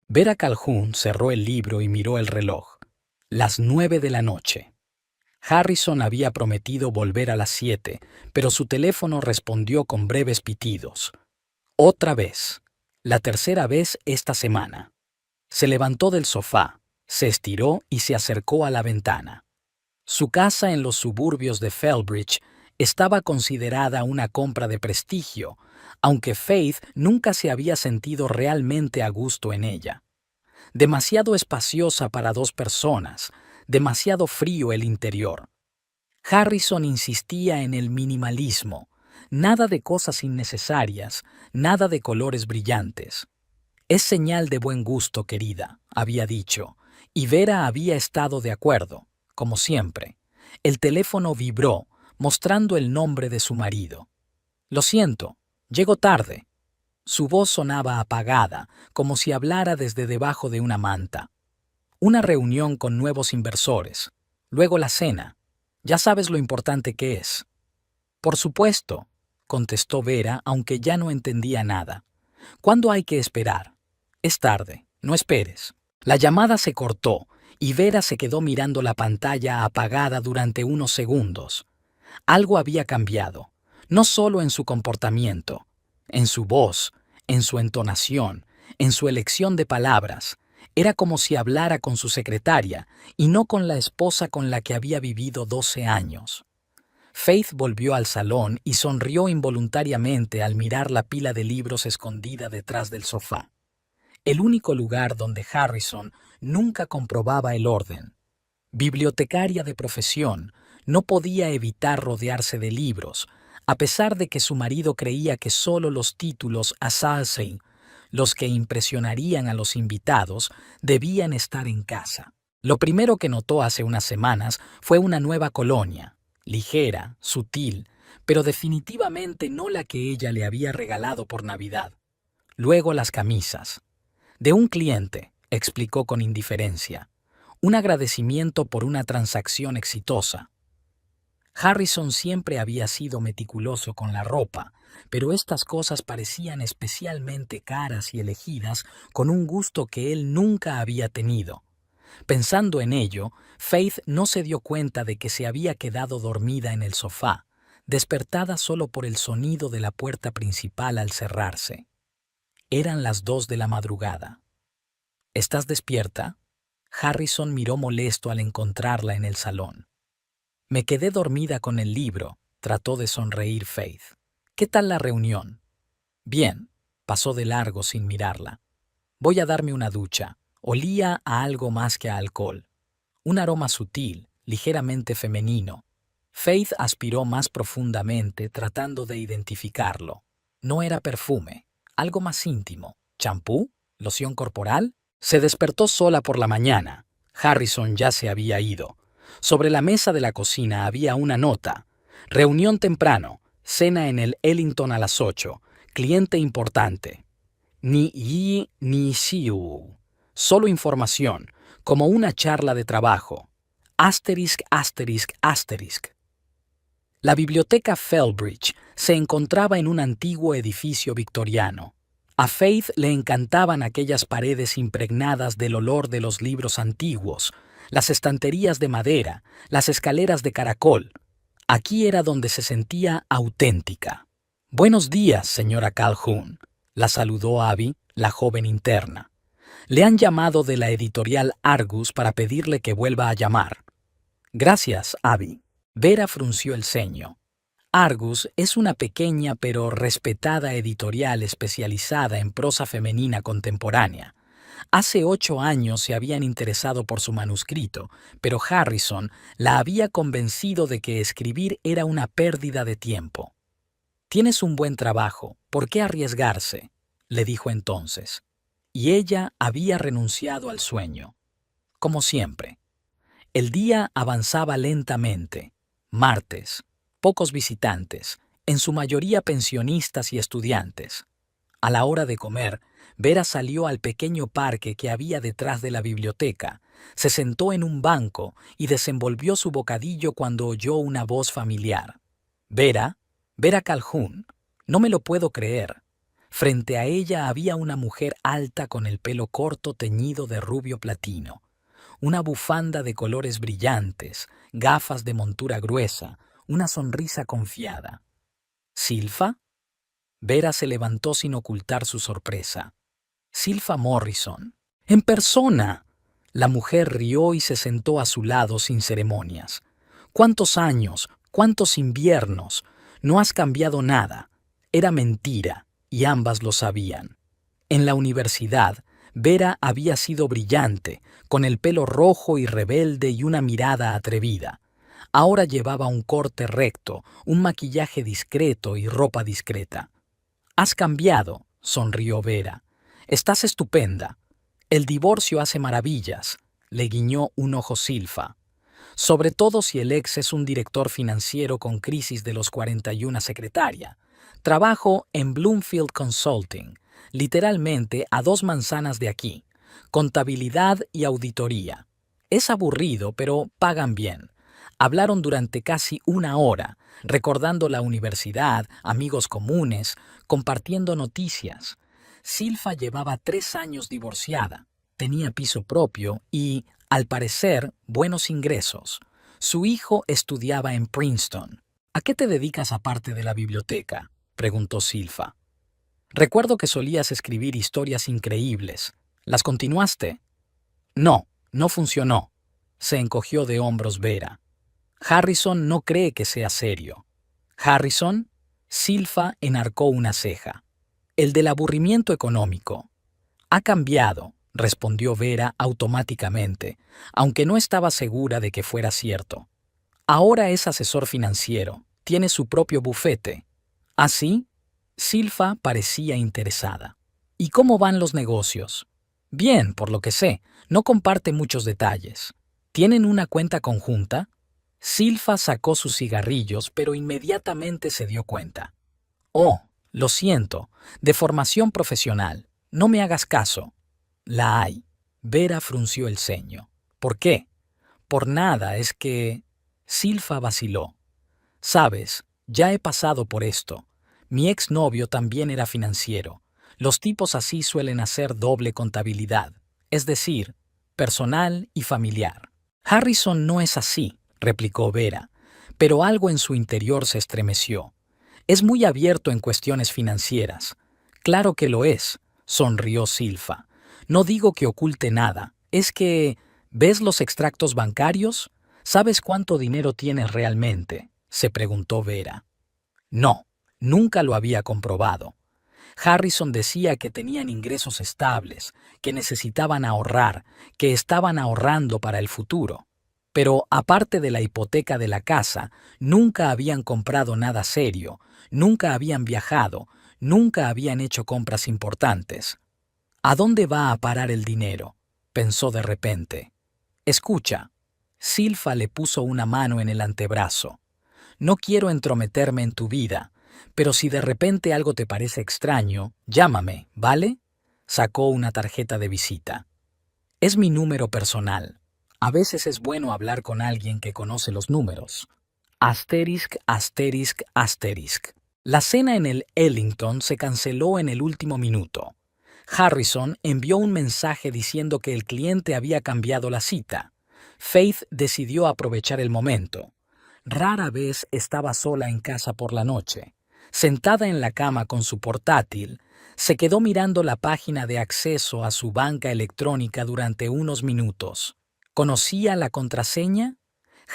Vera Calhoun cerró el libro y miró el reloj. Las 9 de la noche. Harrison había prometido volver a las 7, pero su teléfono respondió con breves pitidos. Otra vez. La tercera vez esta semana. Se levantó del sofá, se estiró y se acercó a la ventana. Su casa en los suburbios de Fellbridge estaba considerada una compra de prestigio, aunque Faith nunca se había sentido realmente a gusto en ella. Demasiado espaciosa para dos personas, demasiado frío el interior. Harrison insistía en el minimalismo, nada de cosas innecesarias, nada de colores brillantes. Es señal de buen gusto, querida, había dicho, y Vera había estado de acuerdo, como siempre. El teléfono vibró, mostrando el nombre de su marido. Lo siento, llego tarde. Su voz sonaba apagada, como si hablara desde debajo de una manta. Una reunión con nuevos inversores. Luego la cena. Ya sabes lo importante que es. Por supuesto, contestó Vera, aunque ya no entendía nada. ¿Cuándo hay que esperar? Es tarde, no esperes. La llamada se cortó y Vera se quedó mirando la pantalla apagada durante unos segundos. Algo había cambiado, no solo en su comportamiento, en su voz, en su entonación, en su elección de palabras. Era como si hablara con su secretaria y no con la esposa con la que había vivido 12 años. Faith volvió al salón y sonrió involuntariamente al mirar la pila de libros escondida detrás del sofá. El único lugar donde Harrison nunca comprobaba el orden. Bibliotecaria de profesión, no podía evitar rodearse de libros, a pesar de que su marido creía que solo los títulos assassin, los que impresionarían a los invitados, debían estar en casa. Lo primero que notó hace unas semanas fue una nueva colonia, ligera, sutil, pero definitivamente no la que ella le había regalado por Navidad. Luego las camisas. De un cliente, explicó con indiferencia. Un agradecimiento por una transacción exitosa. Harrison siempre había sido meticuloso con la ropa, pero estas cosas parecían especialmente caras y elegidas con un gusto que él nunca había tenido. Pensando en ello, Faith no se dio cuenta de que se había quedado dormida en el sofá, despertada solo por el sonido de la puerta principal al cerrarse. Eran las 2 de la madrugada. ¿Estás despierta? Harrison miró molesto al encontrarla en el salón. Me quedé dormida con el libro, trató de sonreír Faith. ¿Qué tal la reunión? Bien, pasó de largo sin mirarla. Voy a darme una ducha. Olía a algo más que a alcohol. Un aroma sutil, ligeramente femenino. Faith aspiró más profundamente, tratando de identificarlo. No era perfume, algo más íntimo. ¿Champú? ¿Loción corporal? Se despertó sola por la mañana. Harrison ya se había ido. Sobre la mesa de la cocina había una nota. Reunión temprano. Cena en el Ellington a las 8. Cliente importante. Ni yi ni siu. Solo información, como una charla de trabajo. Asterisk, asterisk, asterisk. La biblioteca Fellbridge se encontraba en un antiguo edificio victoriano. A Faith le encantaban aquellas paredes impregnadas del olor de los libros antiguos, las estanterías de madera, las escaleras de caracol. Aquí era donde se sentía auténtica. Buenos días, señora Calhoun, la saludó Abby, la joven interna. Le han llamado de la editorial Argus para pedirle que vuelva a llamar. Gracias, Abby. Vera frunció el ceño. Argus es una pequeña pero respetada editorial especializada en prosa femenina contemporánea. Hace 8 años se habían interesado por su manuscrito, pero Harrison la había convencido de que escribir era una pérdida de tiempo. «Tienes un buen trabajo, ¿por qué arriesgarse?», le dijo entonces. Y ella había renunciado al sueño. Como siempre. El día avanzaba lentamente. Martes. Pocos visitantes, en su mayoría pensionistas y estudiantes. A la hora de comer, Vera salió al pequeño parque que había detrás de la biblioteca, se sentó en un banco y desenvolvió su bocadillo cuando oyó una voz familiar. «Vera, Vera Calhoun, no me lo puedo creer». Frente a ella había una mujer alta con el pelo corto teñido de rubio platino, una bufanda de colores brillantes, gafas de montura gruesa, una sonrisa confiada. ¿Silfa? Vera se levantó sin ocultar su sorpresa. Silfa Morrison. ¡En persona! La mujer rió y se sentó a su lado sin ceremonias. ¿Cuántos años? ¿Cuántos inviernos? No has cambiado nada. Era mentira, y ambas lo sabían. En la universidad, Vera había sido brillante, con el pelo rojo y rebelde y una mirada atrevida. Ahora llevaba un corte recto, un maquillaje discreto y ropa discreta. «Has cambiado», sonrió Vera. «Estás estupenda. El divorcio hace maravillas», le guiñó un ojo Silfa. «Sobre todo si el ex es un director financiero con crisis de los 41 secretaria. Trabajo en Bloomfield Consulting, literalmente a 2 manzanas de aquí. Contabilidad y auditoría. Es aburrido, pero pagan bien». Hablaron durante casi 1 hora, recordando la universidad, amigos comunes, compartiendo noticias. Silfa llevaba 3 años divorciada, tenía piso propio y, al parecer, buenos ingresos. Su hijo estudiaba en Princeton. «¿A qué te dedicas aparte de la biblioteca?», preguntó Silfa. «Recuerdo que solías escribir historias increíbles. ¿Las continuaste?» «No, no funcionó», se encogió de hombros Vera. «Harrison no cree que sea serio». «¿Harrison?», Silfa enarcó una ceja. «El del aburrimiento económico». «Ha cambiado», respondió Vera automáticamente, aunque no estaba segura de que fuera cierto. «Ahora es asesor financiero, tiene su propio bufete». «¿Ah, sí?». Silfa parecía interesada. «¿Y cómo van los negocios?». «Bien, por lo que sé, no comparte muchos detalles». «¿Tienen una cuenta conjunta?». Silfa sacó sus cigarrillos, pero inmediatamente se dio cuenta. «Oh, lo siento, de formación profesional. No me hagas caso». «La hay». Vera frunció el ceño. «¿Por qué?». «Por nada, es que...». Silfa vaciló. «Sabes, ya he pasado por esto. Mi exnovio también era financiero. Los tipos así suelen hacer doble contabilidad, es decir, personal y familiar». «Harrison no es así», replicó Vera, pero algo en su interior se estremeció. «Es muy abierto en cuestiones financieras». «Claro que lo es», sonrió Silfa. «No digo que oculte nada, es que... ¿ves los extractos bancarios? ¿Sabes cuánto dinero tienes realmente?», se preguntó Vera. No, nunca lo había comprobado. Harrison decía que tenían ingresos estables, que necesitaban ahorrar, que estaban ahorrando para el futuro. Pero aparte de la hipoteca de la casa, nunca habían comprado nada serio, nunca habían viajado, nunca habían hecho compras importantes. «¿A dónde va a parar el dinero?», pensó de repente. «Escucha». Silfa le puso una mano en el antebrazo. «No quiero entrometerme en tu vida, pero si de repente algo te parece extraño, llámame, ¿vale?». Sacó una tarjeta de visita. «Es mi número personal. A veces es bueno hablar con alguien que conoce los números». Asterisk, asterisk, asterisk. La cena en el Ellington se canceló en el último minuto. Harrison envió un mensaje diciendo que el cliente había cambiado la cita. Faith decidió aprovechar el momento. Rara vez estaba sola en casa por la noche. Sentada en la cama con su portátil, se quedó mirando la página de acceso a su banca electrónica durante unos minutos. ¿Conocía la contraseña?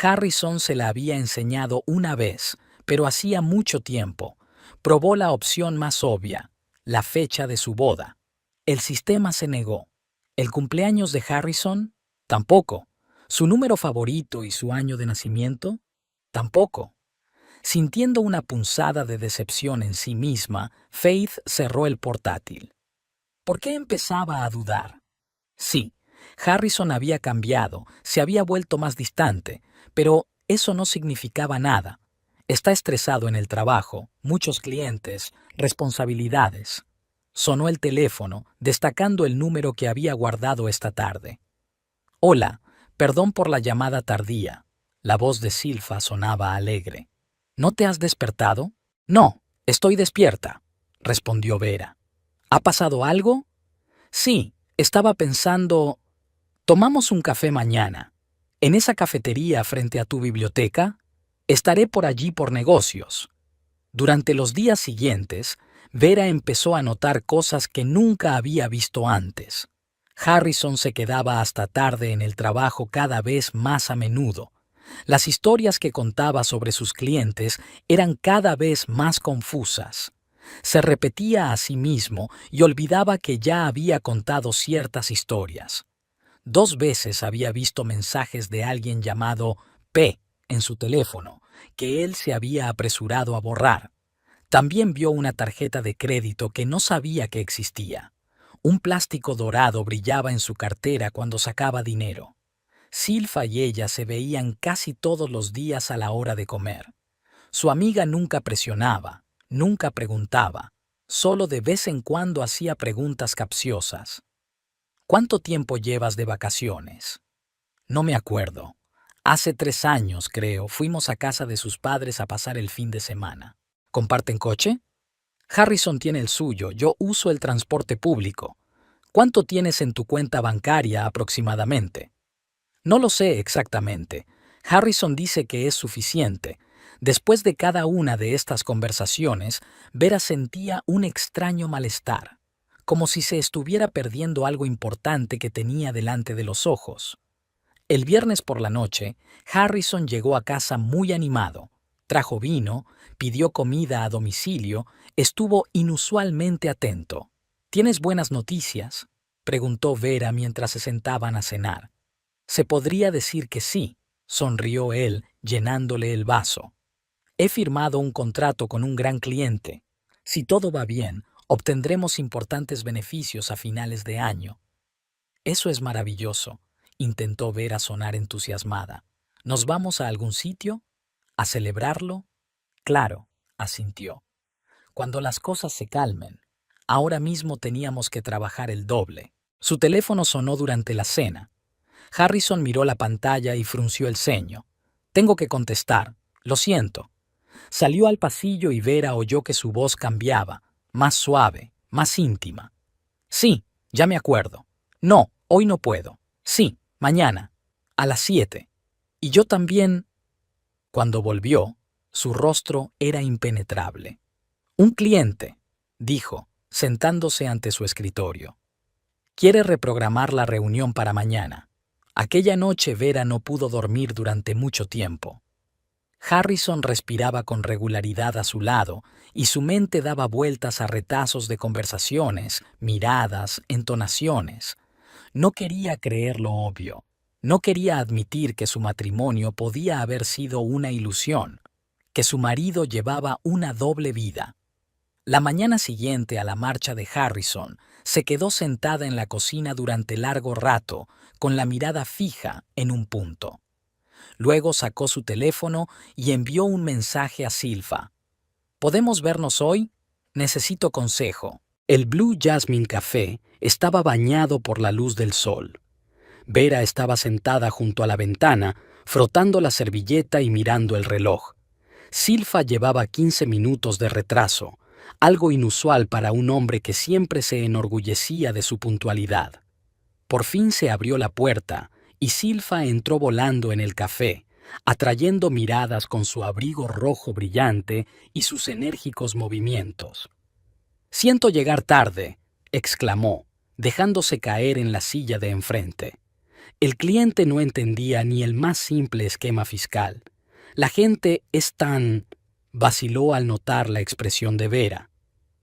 Harrison se la había enseñado una vez, pero hacía mucho tiempo. Probó la opción más obvia, la fecha de su boda. El sistema se negó. ¿El cumpleaños de Harrison? Tampoco. ¿Su número favorito y su año de nacimiento? Tampoco. Sintiendo una punzada de decepción en sí misma, Faith cerró el portátil. ¿Por qué empezaba a dudar? Sí, Harrison había cambiado, se había vuelto más distante, pero eso no significaba nada. Está estresado en el trabajo, muchos clientes, responsabilidades. Sonó el teléfono, destacando el número que había guardado esta tarde. «Hola, perdón por la llamada tardía». La voz de Silfa sonaba alegre. «¿No te has despertado?». «No, estoy despierta», respondió Vera. ¿Ha pasado algo? Sí, estaba pensando, tomamos un café mañana. ¿En esa cafetería frente a tu biblioteca? Estaré por allí por negocios. Durante los días siguientes, Vera empezó a notar cosas que nunca había visto antes. Harrison se quedaba hasta tarde en el trabajo cada vez más a menudo. Las historias que contaba sobre sus clientes eran cada vez más confusas. Se repetía a sí mismo y olvidaba que ya había contado ciertas historias. 2 veces había visto mensajes de alguien llamado P en su teléfono, que él se había apresurado a borrar. También vio una tarjeta de crédito que no sabía que existía. Un plástico dorado brillaba en su cartera cuando sacaba dinero. Silfa y ella se veían casi todos los días a la hora de comer. Su amiga nunca presionaba, nunca preguntaba, solo de vez en cuando hacía preguntas capciosas. ¿Cuánto tiempo llevas de vacaciones? No me acuerdo. Hace 3 años, creo, fuimos a casa de sus padres a pasar el fin de semana. ¿Comparten coche? Harrison tiene el suyo, yo uso el transporte público. ¿Cuánto tienes en tu cuenta bancaria aproximadamente? No lo sé exactamente. Harrison dice que es suficiente. Después de cada una de estas conversaciones, Vera sentía un extraño malestar, como si se estuviera perdiendo algo importante que tenía delante de los ojos. El viernes por la noche, Harrison llegó a casa muy animado. Trajo vino, pidió comida a domicilio, estuvo inusualmente atento. ¿Tienes buenas noticias?, preguntó Vera mientras se sentaban a cenar. Se podría decir que sí, sonrió él, llenándole el vaso. He firmado un contrato con un gran cliente. Si todo va bien, obtendremos importantes beneficios a finales de año. Eso es maravilloso, intentó Vera sonar entusiasmada. ¿Nos vamos a algún sitio? ¿A celebrarlo? Claro, asintió. Cuando las cosas se calmen. Ahora mismo teníamos que trabajar el doble. Su teléfono sonó durante la cena. Harrison miró la pantalla y frunció el ceño. Tengo que contestar. Lo siento. Salió al pasillo y Vera oyó que su voz cambiaba, más suave, más íntima. Sí, ya me acuerdo. No, hoy no puedo. Sí, mañana, a las 7. Y yo también. Cuando volvió, su rostro era impenetrable. Un cliente, dijo, sentándose ante su escritorio. Quiere reprogramar la reunión para mañana. Aquella noche Vera no pudo dormir durante mucho tiempo. Harrison respiraba con regularidad a su lado y su mente daba vueltas a retazos de conversaciones, miradas, entonaciones. No quería creer lo obvio. No quería admitir que su matrimonio podía haber sido una ilusión, que su marido llevaba una doble vida. La mañana siguiente a la marcha de Harrison, se quedó sentada en la cocina durante largo rato, con la mirada fija en un punto. Luego sacó su teléfono y envió un mensaje a Silfa. ¿Podemos vernos hoy? Necesito consejo. El Blue Jasmine Café estaba bañado por la luz del sol. Vera estaba sentada junto a la ventana, frotando la servilleta y mirando el reloj. Silfa llevaba 15 minutos de retraso, algo inusual para un hombre que siempre se enorgullecía de su puntualidad. Por fin se abrió la puerta y Silfa entró volando en el café, atrayendo miradas con su abrigo rojo brillante y sus enérgicos movimientos. «Siento llegar tarde», exclamó, dejándose caer en la silla de enfrente. El cliente no entendía ni el más simple esquema fiscal. La gente es tan... vaciló al notar la expresión de Vera.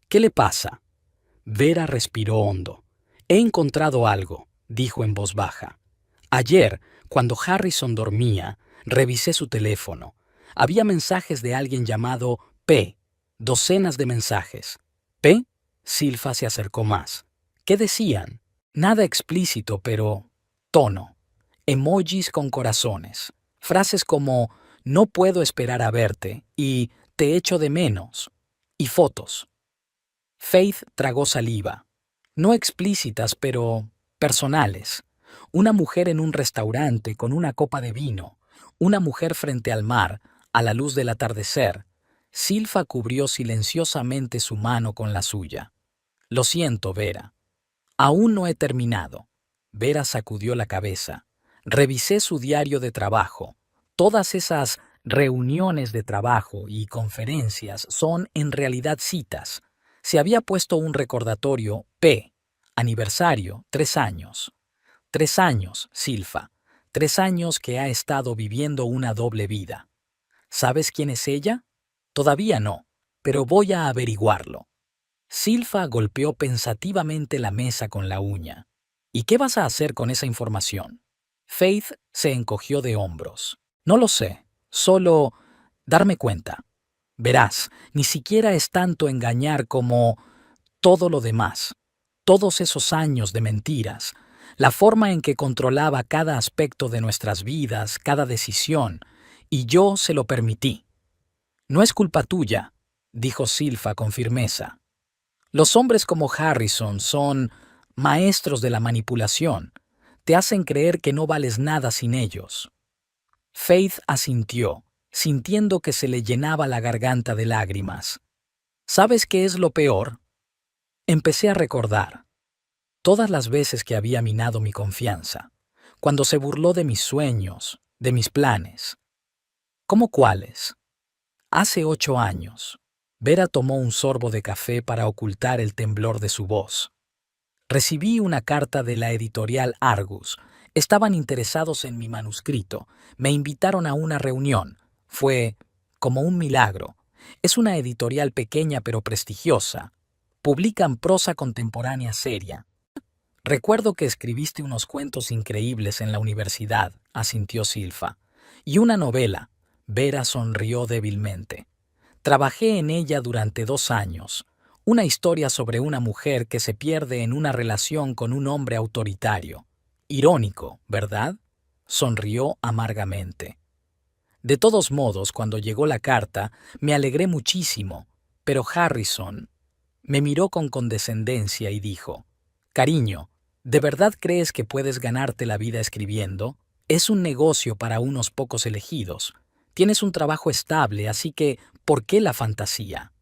«¿Qué le pasa?» Vera respiró hondo. «He encontrado algo», dijo en voz baja. Ayer, cuando Harrison dormía, revisé su teléfono. Había mensajes de alguien llamado P. Docenas de mensajes. ¿P? Silfa se acercó más. ¿Qué decían? Nada explícito, pero... tono. Emojis con corazones. Frases como «no puedo esperar a verte» y «te echo de menos». Y fotos. Faith tragó saliva. No explícitas, pero personales. Una mujer en un restaurante con una copa de vino. Una mujer frente al mar, a la luz del atardecer. Silfa cubrió silenciosamente su mano con la suya. Lo siento, Vera. Aún no he terminado. Vera sacudió la cabeza. Revisé su diario de trabajo. Todas esas reuniones de trabajo y conferencias son en realidad citas. Se había puesto un recordatorio P. Aniversario, 3 años. 3 años, Silfa. 3 años que ha estado viviendo una doble vida. ¿Sabes quién es ella? Todavía no, pero voy a averiguarlo. Silfa golpeó pensativamente la mesa con la uña. ¿Y qué vas a hacer con esa información? Faith se encogió de hombros. No lo sé, solo darme cuenta. Verás, ni siquiera es tanto engañar como todo lo demás. Todos esos años de mentiras, la forma en que controlaba cada aspecto de nuestras vidas, cada decisión, y yo se lo permití. No es culpa tuya, dijo Silfa con firmeza. Los hombres como Harrison son maestros de la manipulación. Te hacen creer que no vales nada sin ellos. Faith asintió, sintiendo que se le llenaba la garganta de lágrimas. ¿Sabes qué es lo peor? Empecé a recordar todas las veces que había minado mi confianza, cuando se burló de mis sueños, de mis planes. ¿Cómo cuáles? Hace 8 años. Vera tomó un sorbo de café para ocultar el temblor de su voz. Recibí una carta de la editorial Argus. Estaban interesados en mi manuscrito. Me invitaron a una reunión. Fue como un milagro. Es una editorial pequeña pero prestigiosa. Publican prosa contemporánea seria. Recuerdo que escribiste unos cuentos increíbles en la universidad, asintió Silfa. Y una novela. Vera sonrió débilmente. Trabajé en ella durante 2 años. Una historia sobre una mujer que se pierde en una relación con un hombre autoritario. Irónico, ¿verdad? Sonrió amargamente. De todos modos, cuando llegó la carta, me alegré muchísimo, pero Harrison me miró con condescendencia y dijo, «Cariño, ¿de verdad crees que puedes ganarte la vida escribiendo? Es un negocio para unos pocos elegidos. Tienes un trabajo estable, así que, ¿por qué la fantasía?»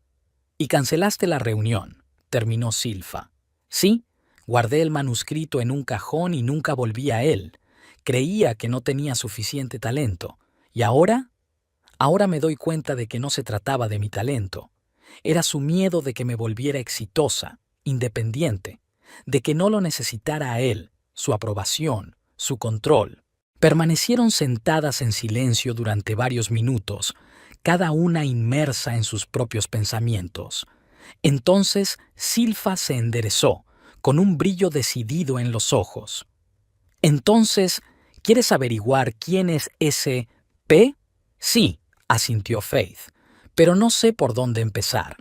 Y cancelaste la reunión, terminó Silfa. Sí, guardé el manuscrito en un cajón y nunca volví a él. Creía que no tenía suficiente talento. ¿Y ahora? Ahora me doy cuenta de que no se trataba de mi talento. Era su miedo de que me volviera exitosa, independiente, de que no lo necesitara a él, su aprobación, su control. Permanecieron sentadas en silencio durante varios minutos, cada una inmersa en sus propios pensamientos. Entonces Silfa se enderezó, con un brillo decidido en los ojos. Entonces, ¿quieres averiguar quién es ese P? Sí, asintió Faith, pero no sé por dónde empezar.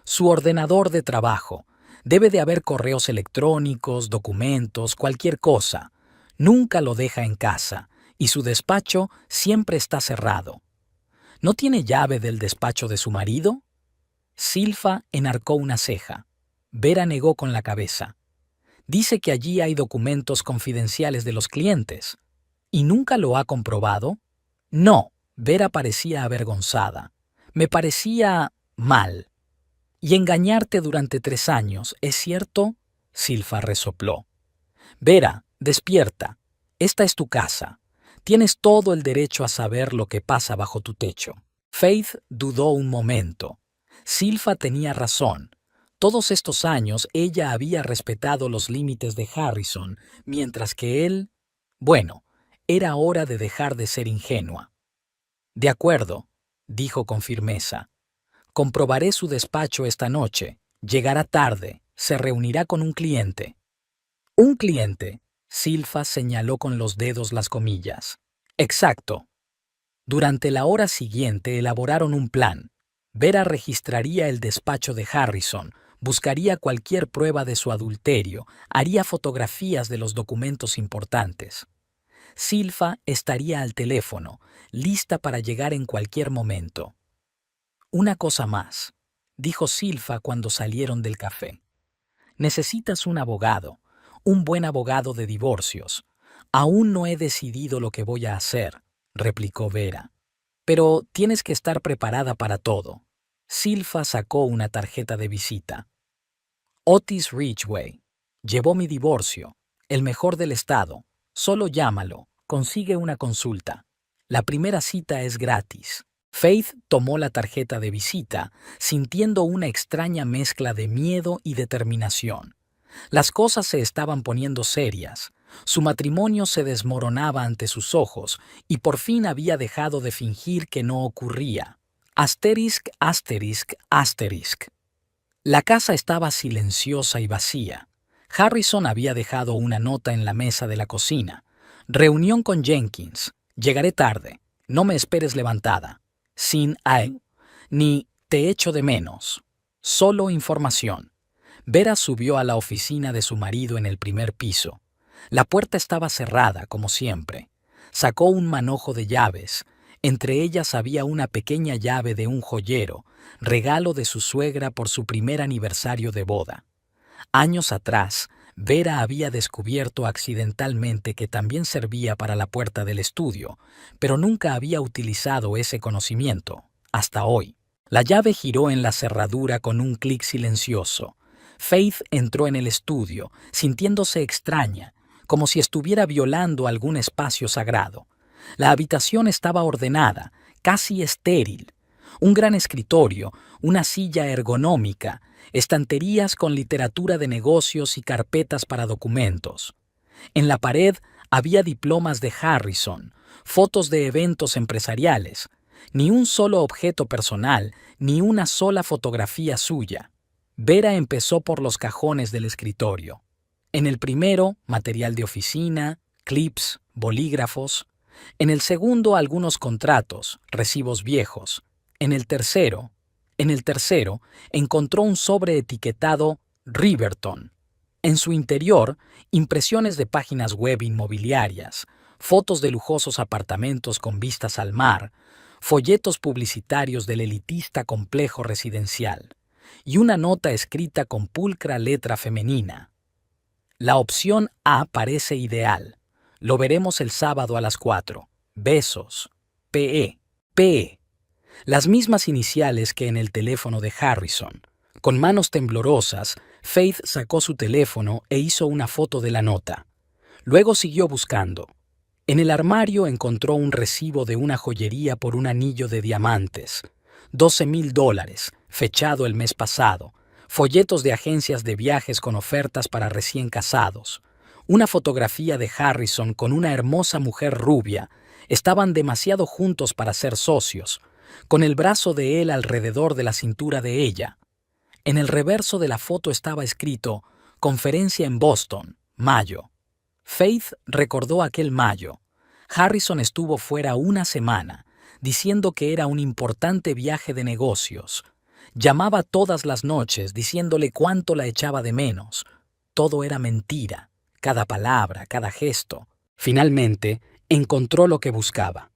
Su ordenador de trabajo. Debe de haber correos electrónicos, documentos, cualquier cosa. Nunca lo deja en casa, y su despacho siempre está cerrado. ¿No tiene llave del despacho de su marido? Silfa enarcó una ceja. Vera negó con la cabeza. Dice que allí hay documentos confidenciales de los clientes. ¿Y nunca lo ha comprobado? No, Vera parecía avergonzada. Me parecía mal. Y engañarte durante 3 años, ¿es cierto? Silfa resopló. Vera, despierta. Esta es tu casa. Tienes todo el derecho a saber lo que pasa bajo tu techo. Faith dudó un momento. Silfa tenía razón. Todos estos años ella había respetado los límites de Harrison, mientras que él... Bueno, era hora de dejar de ser ingenua. De acuerdo, dijo con firmeza. Comprobaré su despacho esta noche. Llegará tarde. Se reunirá con un cliente. Un cliente. Silfa señaló con los dedos las comillas. Exacto. Durante la hora siguiente elaboraron un plan. Vera registraría el despacho de Harrison, buscaría cualquier prueba de su adulterio, haría fotografías de los documentos importantes. Silfa estaría al teléfono, lista para llegar en cualquier momento. Una cosa más, dijo Silfa cuando salieron del café. Necesitas un abogado, un buen abogado de divorcios. Aún no he decidido lo que voy a hacer, replicó Vera. Pero tienes que estar preparada para todo. Silfa sacó una tarjeta de visita. Otis Ridgway. Llevó mi divorcio. El mejor del estado. Solo llámalo. Consigue una consulta. La primera cita es gratis. Faith tomó la tarjeta de visita, sintiendo una extraña mezcla de miedo y determinación. Las cosas se estaban poniendo serias. Su matrimonio se desmoronaba ante sus ojos y por fin había dejado de fingir que no ocurría. Asterisk, asterisk, asterisk. La casa estaba silenciosa y vacía. Harrison había dejado una nota en la mesa de la cocina. Reunión con Jenkins. Llegaré tarde. No me esperes levantada. Sin AE, ni te echo de menos. Solo información. Vera subió a la oficina de su marido en el primer piso. La puerta estaba cerrada, como siempre. Sacó un manojo de llaves. Entre ellas había una pequeña llave de un joyero, regalo de su suegra por su primer aniversario de boda. Años atrás, Vera había descubierto accidentalmente que también servía para la puerta del estudio, pero nunca había utilizado ese conocimiento, hasta hoy. La llave giró en la cerradura con un clic silencioso. Faith entró en el estudio, sintiéndose extraña, como si estuviera violando algún espacio sagrado. La habitación estaba ordenada, casi estéril. Un gran escritorio, una silla ergonómica, estanterías con literatura de negocios y carpetas para documentos. En la pared había diplomas de Harrison, fotos de eventos empresariales, ni un solo objeto personal, ni una sola fotografía suya. Vera empezó por los cajones del escritorio. En el primero, material de oficina, clips, bolígrafos. En el segundo, algunos contratos, recibos viejos. En el tercero, encontró un sobre etiquetado Riverton. En su interior, impresiones de páginas web inmobiliarias, fotos de lujosos apartamentos con vistas al mar, folletos publicitarios del elitista complejo residencial y una nota escrita con pulcra letra femenina. La opción A parece ideal. Lo veremos el sábado a las 4. Besos. P.E. P.E. Las mismas iniciales que en el teléfono de Harrison. Con manos temblorosas, Faith sacó su teléfono e hizo una foto de la nota. Luego siguió buscando. En el armario encontró un recibo de una joyería por un anillo de diamantes. $12,000, fechado el mes pasado. Folletos de agencias de viajes con ofertas para recién casados. Una fotografía de Harrison con una hermosa mujer rubia. Estaban demasiado juntos para ser socios, con el brazo de él alrededor de la cintura de ella. En el reverso de la foto estaba escrito «Conferencia en Boston, mayo». Faith recordó aquel mayo. Harrison estuvo fuera una semana, diciendo que era un importante viaje de negocios. Llamaba todas las noches diciéndole cuánto la echaba de menos. Todo era mentira, cada palabra, cada gesto. Finalmente, encontró lo que buscaba.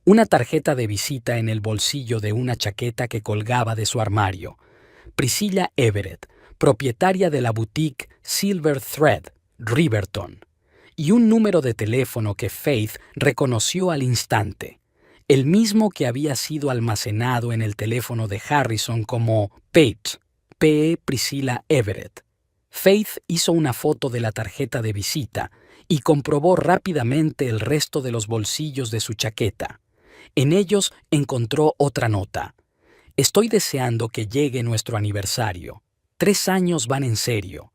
Una tarjeta de visita en el bolsillo de una chaqueta que colgaba de su armario. Priscilla Everett, propietaria de la boutique Silver Thread, Riverton. Y un número de teléfono que Faith reconoció al instante. El mismo que había sido almacenado en el teléfono de Harrison como Page, P.E. Priscilla Everett. Faith hizo una foto de la tarjeta de visita y comprobó rápidamente el resto de los bolsillos de su chaqueta. En ellos encontró otra nota. Estoy deseando que llegue nuestro aniversario. 3 años van en serio.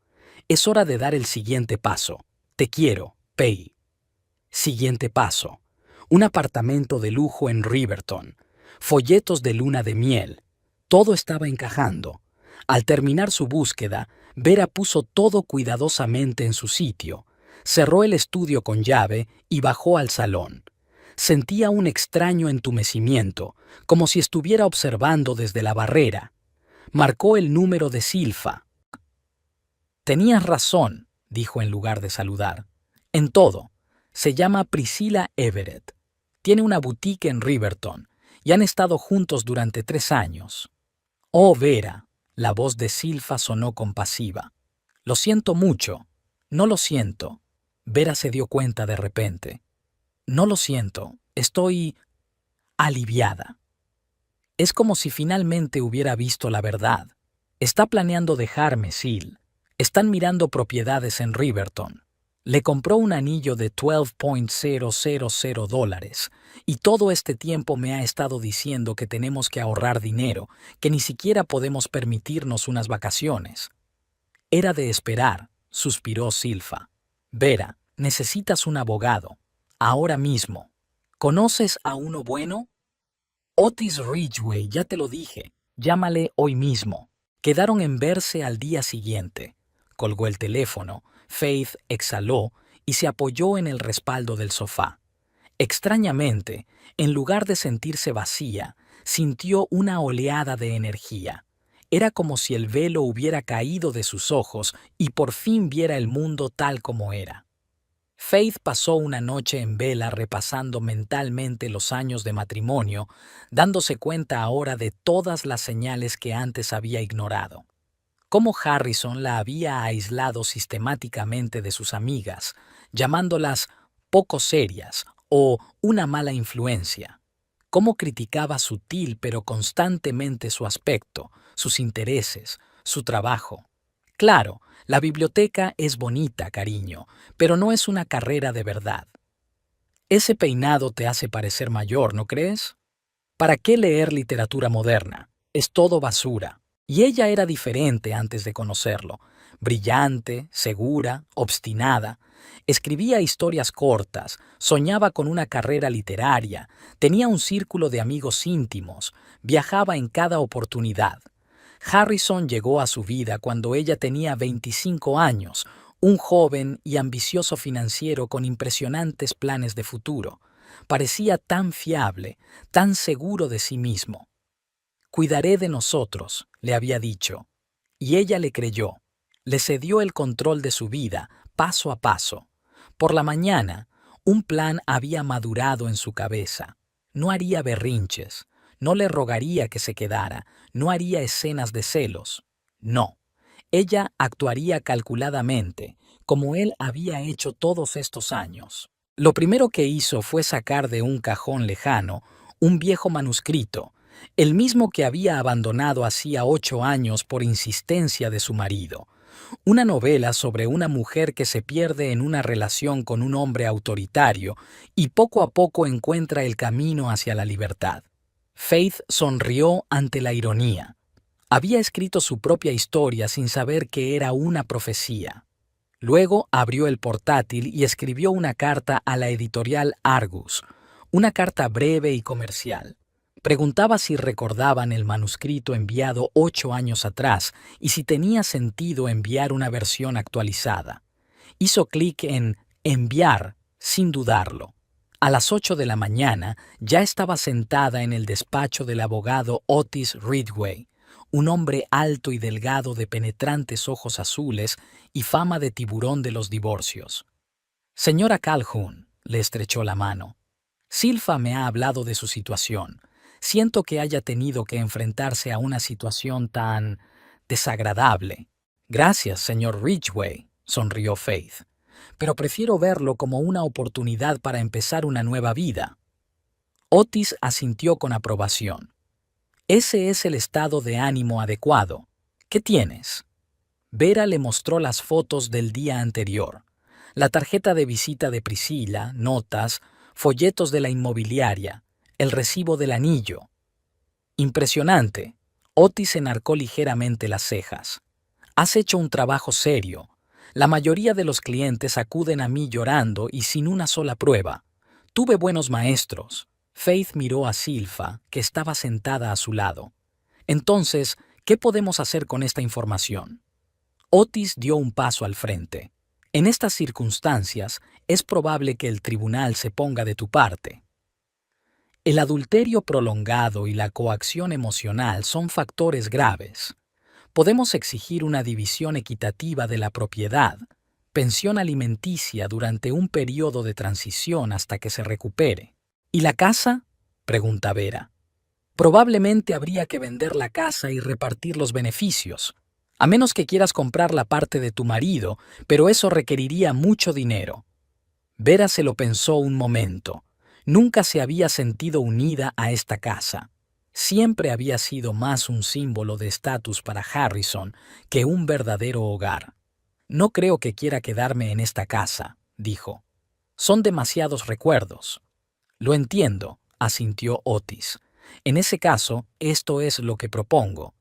Es hora de dar el siguiente paso. Te quiero, Pei. Siguiente paso. Un apartamento de lujo en Riverton. Folletos de luna de miel. Todo estaba encajando. Al terminar su búsqueda, Vera puso todo cuidadosamente en su sitio. Cerró el estudio con llave y bajó al salón. Sentía un extraño entumecimiento, como si estuviera observando desde la barrera. Marcó el número de Silfa. «Tenías razón», dijo en lugar de saludar. «En todo. Se llama Priscilla Everett. Tiene una boutique en Riverton y han estado juntos durante 3 años». «Oh, Vera», la voz de Silfa sonó compasiva. «Lo siento mucho». «No lo siento». Vera se dio cuenta de repente. «No lo siento. Estoy aliviada». Es como si finalmente hubiera visto la verdad. Está planeando dejarme, Sil. Están mirando propiedades en Riverton. Le compró un anillo de $12,000 y todo este tiempo me ha estado diciendo que tenemos que ahorrar dinero, que ni siquiera podemos permitirnos unas vacaciones. Era de esperar, suspiró Silfa. Vera, necesitas un abogado. Ahora mismo. ¿Conoces a uno bueno? Otis Ridgway, ya te lo dije. Llámale hoy mismo. Quedaron en verse al día siguiente. Colgó el teléfono, Faith exhaló y se apoyó en el respaldo del sofá. Extrañamente, en lugar de sentirse vacía, sintió una oleada de energía. Era como si el velo hubiera caído de sus ojos y por fin viera el mundo tal como era. Faith pasó una noche en vela repasando mentalmente los años de matrimonio, dándose cuenta ahora de todas las señales que antes había ignorado. Cómo Harrison la había aislado sistemáticamente de sus amigas, llamándolas poco serias o una mala influencia. Cómo criticaba sutil pero constantemente su aspecto, sus intereses, su trabajo. Claro, la biblioteca es bonita, cariño, pero no es una carrera de verdad. Ese peinado te hace parecer mayor, ¿no crees? ¿Para qué leer literatura moderna? Es todo basura. Y ella era diferente antes de conocerlo. Brillante, segura, obstinada. Escribía historias cortas, soñaba con una carrera literaria, tenía un círculo de amigos íntimos, viajaba en cada oportunidad. Harrison llegó a su vida cuando ella tenía 25 años, un joven y ambicioso financiero con impresionantes planes de futuro. Parecía tan fiable, tan seguro de sí mismo. Cuidaré de nosotros, le había dicho. Y ella le creyó. Le cedió el control de su vida, paso a paso. Por la mañana, un plan había madurado en su cabeza. No haría berrinches, no le rogaría que se quedara, no haría escenas de celos. No. Ella actuaría calculadamente, como él había hecho todos estos años. Lo primero que hizo fue sacar de un cajón lejano un viejo manuscrito, el mismo que había abandonado hacía 8 años por insistencia de su marido. Una novela sobre una mujer que se pierde en una relación con un hombre autoritario y poco a poco encuentra el camino hacia la libertad. Faith sonrió ante la ironía. Había escrito su propia historia sin saber que era una profecía. Luego abrió el portátil y escribió una carta a la editorial Argus, una carta breve y comercial. Preguntaba si recordaban el manuscrito enviado 8 años atrás y si tenía sentido enviar una versión actualizada. Hizo clic en enviar sin dudarlo. A las 8 de la mañana ya estaba sentada en el despacho del abogado Otis Ridgway, un hombre alto y delgado de penetrantes ojos azules y fama de tiburón de los divorcios. Señora Calhoun, le estrechó la mano. Silfa me ha hablado de su situación. Siento que haya tenido que enfrentarse a una situación tan desagradable. Gracias, señor Ridgway, sonrió Faith. Pero prefiero verlo como una oportunidad para empezar una nueva vida. Otis asintió con aprobación. Ese es el estado de ánimo adecuado. ¿Qué tienes? Vera le mostró las fotos del día anterior. La tarjeta de visita de Priscilla, notas, folletos de la inmobiliaria, el recibo del anillo. Impresionante. Otis enarcó ligeramente las cejas. Has hecho un trabajo serio. La mayoría de los clientes acuden a mí llorando y sin una sola prueba. Tuve buenos maestros. Faith miró a Silfa, que estaba sentada a su lado. Entonces, ¿qué podemos hacer con esta información? Otis dio un paso al frente. En estas circunstancias, es probable que el tribunal se ponga de tu parte. El adulterio prolongado y la coacción emocional son factores graves. Podemos exigir una división equitativa de la propiedad, pensión alimenticia durante un periodo de transición hasta que se recupere. ¿Y la casa? Pregunta Vera. Probablemente habría que vender la casa y repartir los beneficios, a menos que quieras comprar la parte de tu marido, pero eso requeriría mucho dinero. Vera se lo pensó un momento. Nunca se había sentido unida a esta casa. Siempre había sido más un símbolo de estatus para Harrison que un verdadero hogar. No creo que quiera quedarme en esta casa, dijo. Son demasiados recuerdos. Lo entiendo, asintió Otis. En ese caso, esto es lo que propongo.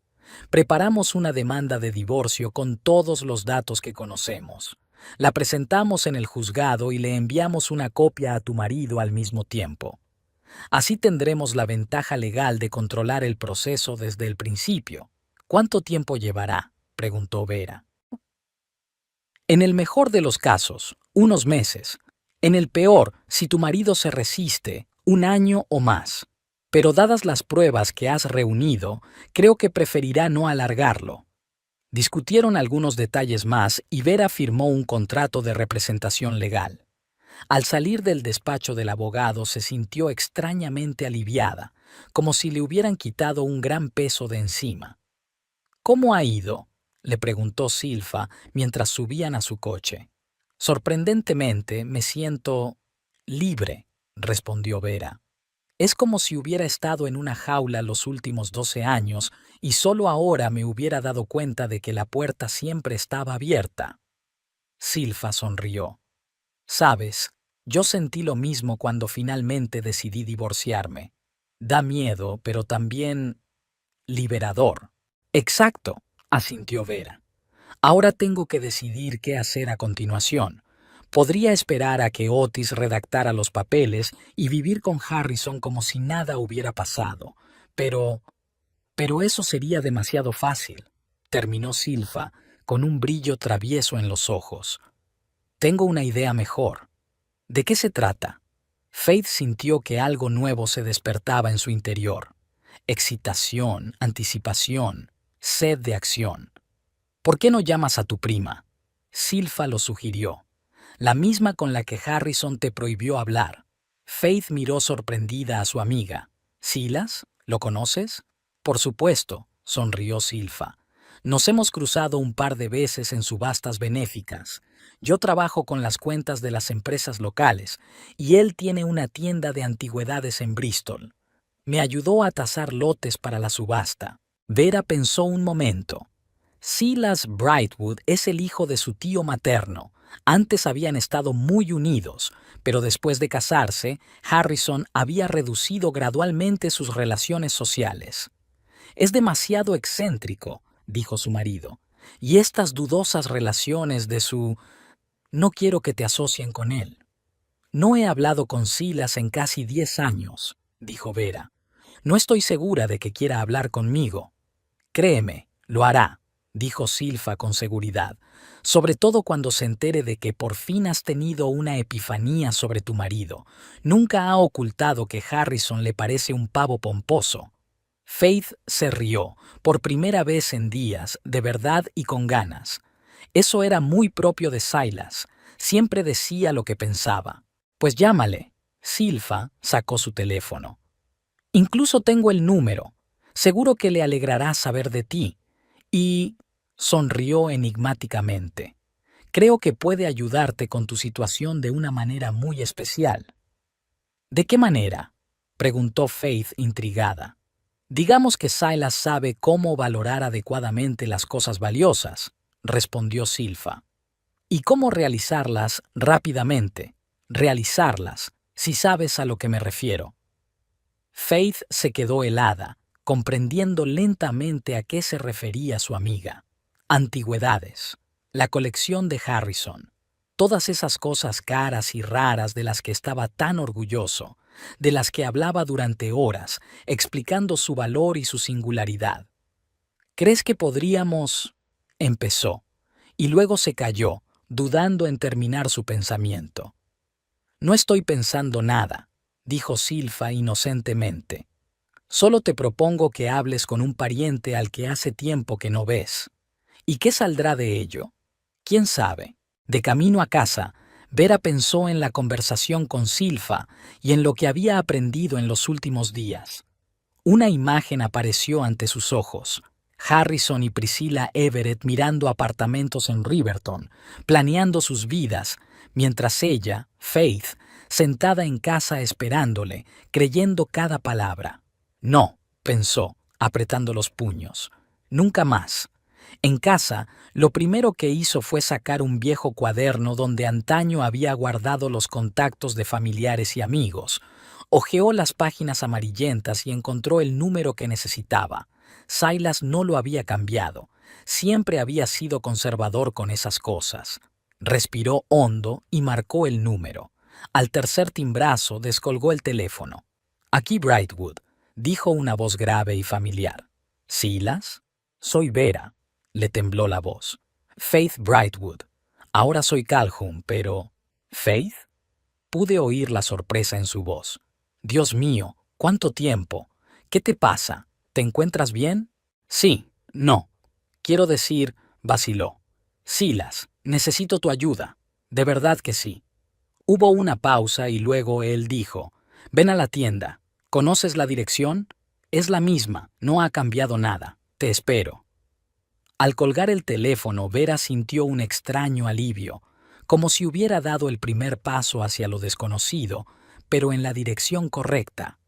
Preparamos una demanda de divorcio con todos los datos que conocemos. La presentamos en el juzgado y le enviamos una copia a tu marido al mismo tiempo. Así tendremos la ventaja legal de controlar el proceso desde el principio. ¿Cuánto tiempo llevará?, preguntó Vera. En el mejor de los casos, unos meses. En el peor, si tu marido se resiste, un año o más. Pero dadas las pruebas que has reunido, creo que preferirá no alargarlo. Discutieron algunos detalles más y Vera firmó un contrato de representación legal. Al salir del despacho del abogado se sintió extrañamente aliviada, como si le hubieran quitado un gran peso de encima. ¿Cómo ha ido?, le preguntó Silfa mientras subían a su coche. Sorprendentemente me siento libre, respondió Vera. Es como si hubiera estado en una jaula los últimos 12 años y solo ahora me hubiera dado cuenta de que la puerta siempre estaba abierta. Silfa sonrió. Sabes, yo sentí lo mismo cuando finalmente decidí divorciarme. Da miedo, pero también liberador. Exacto, asintió Vera. Ahora tengo que decidir qué hacer a continuación. Podría esperar a que Otis redactara los papeles y vivir con Harrison como si nada hubiera pasado. Pero eso sería demasiado fácil, terminó Silfa, con un brillo travieso en los ojos. Tengo una idea mejor. ¿De qué se trata? Faith sintió que algo nuevo se despertaba en su interior. Excitación, anticipación, sed de acción. ¿Por qué no llamas a tu prima?, Silfa lo sugirió. La misma con la que Harrison te prohibió hablar. Faith miró sorprendida a su amiga. ¿Silas? ¿Lo conoces? Por supuesto, sonrió Silfa. Nos hemos cruzado un par de veces en subastas benéficas. Yo trabajo con las cuentas de las empresas locales y él tiene una tienda de antigüedades en Bristol. Me ayudó a tasar lotes para la subasta. Vera pensó un momento. Silas Brightwood es el hijo de su tío materno. Antes habían estado muy unidos, pero después de casarse, Harrison había reducido gradualmente sus relaciones sociales. Es demasiado excéntrico, dijo su marido, y estas dudosas relaciones de su... No quiero que te asocien con él. No he hablado con Silas en casi 10 años, dijo Vera. No estoy segura de que quiera hablar conmigo. Créeme, lo hará, dijo Silfa con seguridad, sobre todo cuando se entere de que por fin has tenido una epifanía sobre tu marido. Nunca ha ocultado que Harrison le parece un pavo pomposo. Faith se rió, por primera vez en días, de verdad y con ganas. Eso era muy propio de Silas, siempre decía lo que pensaba. Pues llámale. Silfa sacó su teléfono. Incluso tengo el número. Seguro que le alegrará saber de ti. Y sonrió enigmáticamente. Creo que puede ayudarte con tu situación de una manera muy especial. ¿De qué manera?, preguntó Faith intrigada. Digamos que Silas sabe cómo valorar adecuadamente las cosas valiosas, respondió Silfa. Y cómo realizarlas rápidamente. Realizarlas, si sabes a lo que me refiero. Faith se quedó helada, comprendiendo lentamente a qué se refería su amiga. Antigüedades, la colección de Harrison, todas esas cosas caras y raras de las que estaba tan orgulloso, de las que hablaba durante horas, explicando su valor y su singularidad. ¿Crees que podríamos...? Empezó, y luego se calló, dudando en terminar su pensamiento. No estoy pensando nada, dijo Silfa inocentemente. Solo te propongo que hables con un pariente al que hace tiempo que no ves. ¿Y qué saldrá de ello? ¿Quién sabe? De camino a casa, Vera pensó en la conversación con Silfa y en lo que había aprendido en los últimos días. Una imagen apareció ante sus ojos. Harrison y Priscilla Everett mirando apartamentos en Riverton, planeando sus vidas, mientras ella, Faith, sentada en casa esperándole, creyendo cada palabra. No, pensó, apretando los puños. Nunca más. En casa, lo primero que hizo fue sacar un viejo cuaderno donde antaño había guardado los contactos de familiares y amigos. Hojeó las páginas amarillentas y encontró el número que necesitaba. Silas no lo había cambiado. Siempre había sido conservador con esas cosas. Respiró hondo y marcó el número. Al tercer timbrazo descolgó el teléfono. «Aquí Brightwood», dijo una voz grave y familiar. «¿Silas? Soy Vera». Le tembló la voz. «Faith Brightwood. Ahora soy Calhoun, pero... ¿Faith?» Pude oír la sorpresa en su voz. «Dios mío, ¿cuánto tiempo? ¿Qué te pasa? ¿Te encuentras bien?» «Sí, no. Quiero decir», vaciló. «Silas, necesito tu ayuda. De verdad que sí». Hubo una pausa y luego él dijo: «Ven a la tienda. ¿Conoces la dirección? Es la misma, no ha cambiado nada. Te espero». Al colgar el teléfono, Vera sintió un extraño alivio, como si hubiera dado el primer paso hacia lo desconocido, pero en la dirección correcta.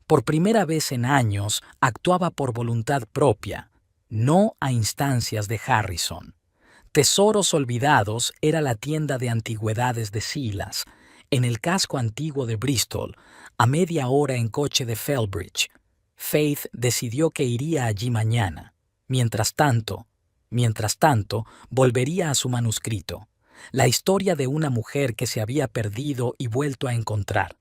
Por primera vez en años, actuaba por voluntad propia, no a instancias de Harrison. Tesoros Olvidados era la tienda de antigüedades de Silas, en el casco antiguo de Bristol, a media hora en coche de Felbridge. Faith decidió que iría allí mañana. Mientras tanto, volvería a su manuscrito, la historia de una mujer que se había perdido y vuelto a encontrar.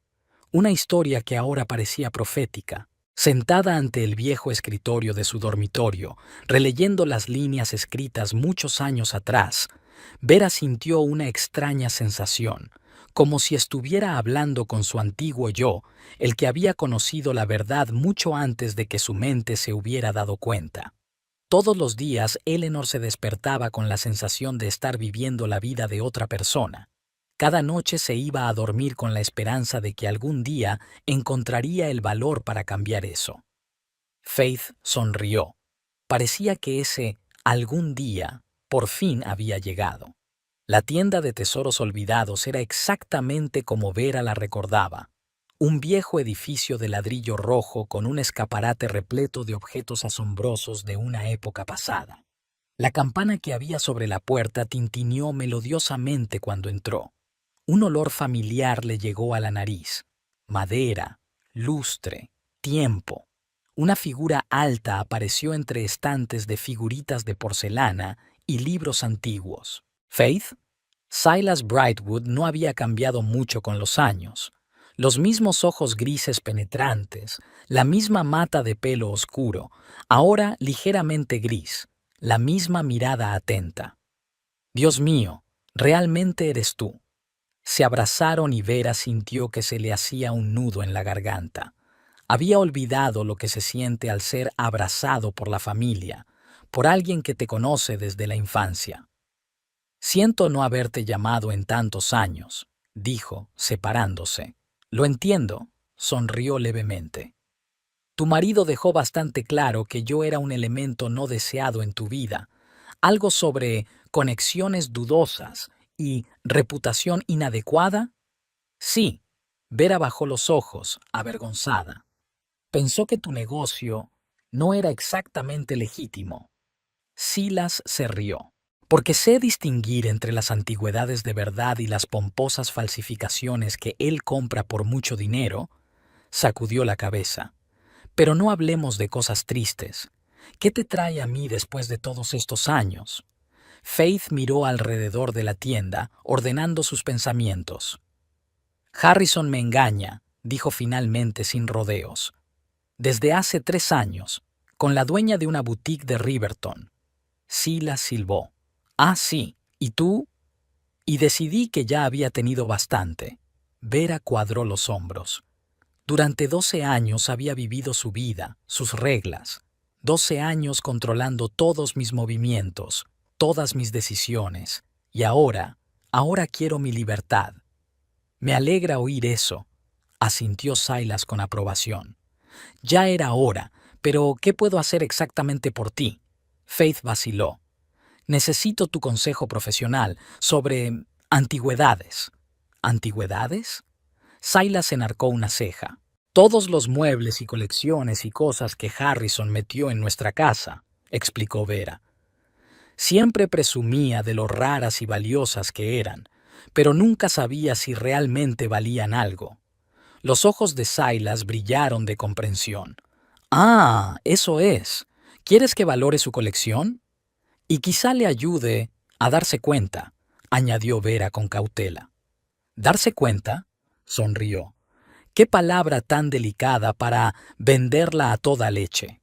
Una historia que ahora parecía profética. Sentada ante el viejo escritorio de su dormitorio, releyendo las líneas escritas muchos años atrás, Vera sintió una extraña sensación, como si estuviera hablando con su antiguo yo, el que había conocido la verdad mucho antes de que su mente se hubiera dado cuenta. Todos los días Eleanor se despertaba con la sensación de estar viviendo la vida de otra persona. Cada noche se iba a dormir con la esperanza de que algún día encontraría el valor para cambiar eso. Faith sonrió. Parecía que ese algún día por fin había llegado. La tienda de tesoros olvidados era exactamente como Vera la recordaba. Un viejo edificio de ladrillo rojo con un escaparate repleto de objetos asombrosos de una época pasada. La campana que había sobre la puerta tintineó melodiosamente cuando entró. Un olor familiar le llegó a la nariz. Madera, lustre, tiempo. Una figura alta apareció entre estantes de figuritas de porcelana y libros antiguos. ¿Faith? Silas Brightwood no había cambiado mucho con los años. Los mismos ojos grises penetrantes, la misma mata de pelo oscuro, ahora ligeramente gris, la misma mirada atenta. «Dios mío, realmente eres tú». Se abrazaron y Vera sintió que se le hacía un nudo en la garganta. Había olvidado lo que se siente al ser abrazado por la familia, por alguien que te conoce desde la infancia. «Siento no haberte llamado en tantos años», dijo, separándose. «Lo entiendo», sonrió levemente. «Tu marido dejó bastante claro que yo era un elemento no deseado en tu vida, algo sobre conexiones dudosas y reputación inadecuada». «Sí». Vera bajó los ojos, avergonzada. «Pensó que tu negocio no era exactamente legítimo». Silas se rió. «Porque sé distinguir entre las antigüedades de verdad y las pomposas falsificaciones que él compra por mucho dinero», sacudió la cabeza. «Pero no hablemos de cosas tristes. ¿Qué te trae a mí después de todos estos años?» Faith miró alrededor de la tienda, ordenando sus pensamientos. «Harrison me engaña», dijo finalmente sin rodeos. «Desde hace 3 años, con la dueña de una boutique de Riverton». Silas silbó. «Ah, sí. ¿Y tú?» «Y decidí que ya había tenido bastante». Vera cuadró los hombros. Durante 12 años había vivido su vida, sus reglas. 12 años controlando todos mis movimientos, todas mis decisiones. Y ahora quiero mi libertad». «Me alegra oír eso», asintió Silas con aprobación. «Ya era hora, pero ¿qué puedo hacer exactamente por ti?» Faith vaciló. «Necesito tu consejo profesional sobre antigüedades». «¿Antigüedades?» Silas enarcó una ceja. «Todos los muebles y colecciones y cosas que Harrison metió en nuestra casa», explicó Vera. Siempre presumía de lo raras y valiosas que eran, pero nunca sabía si realmente valían algo. Los ojos de Silas brillaron de comprensión. Ah, eso es. ¿Quieres que valore su colección? Y quizá le ayude a darse cuenta, añadió Vera con cautela. ¿Darse cuenta? Sonrió. Qué palabra tan delicada para venderla a toda leche.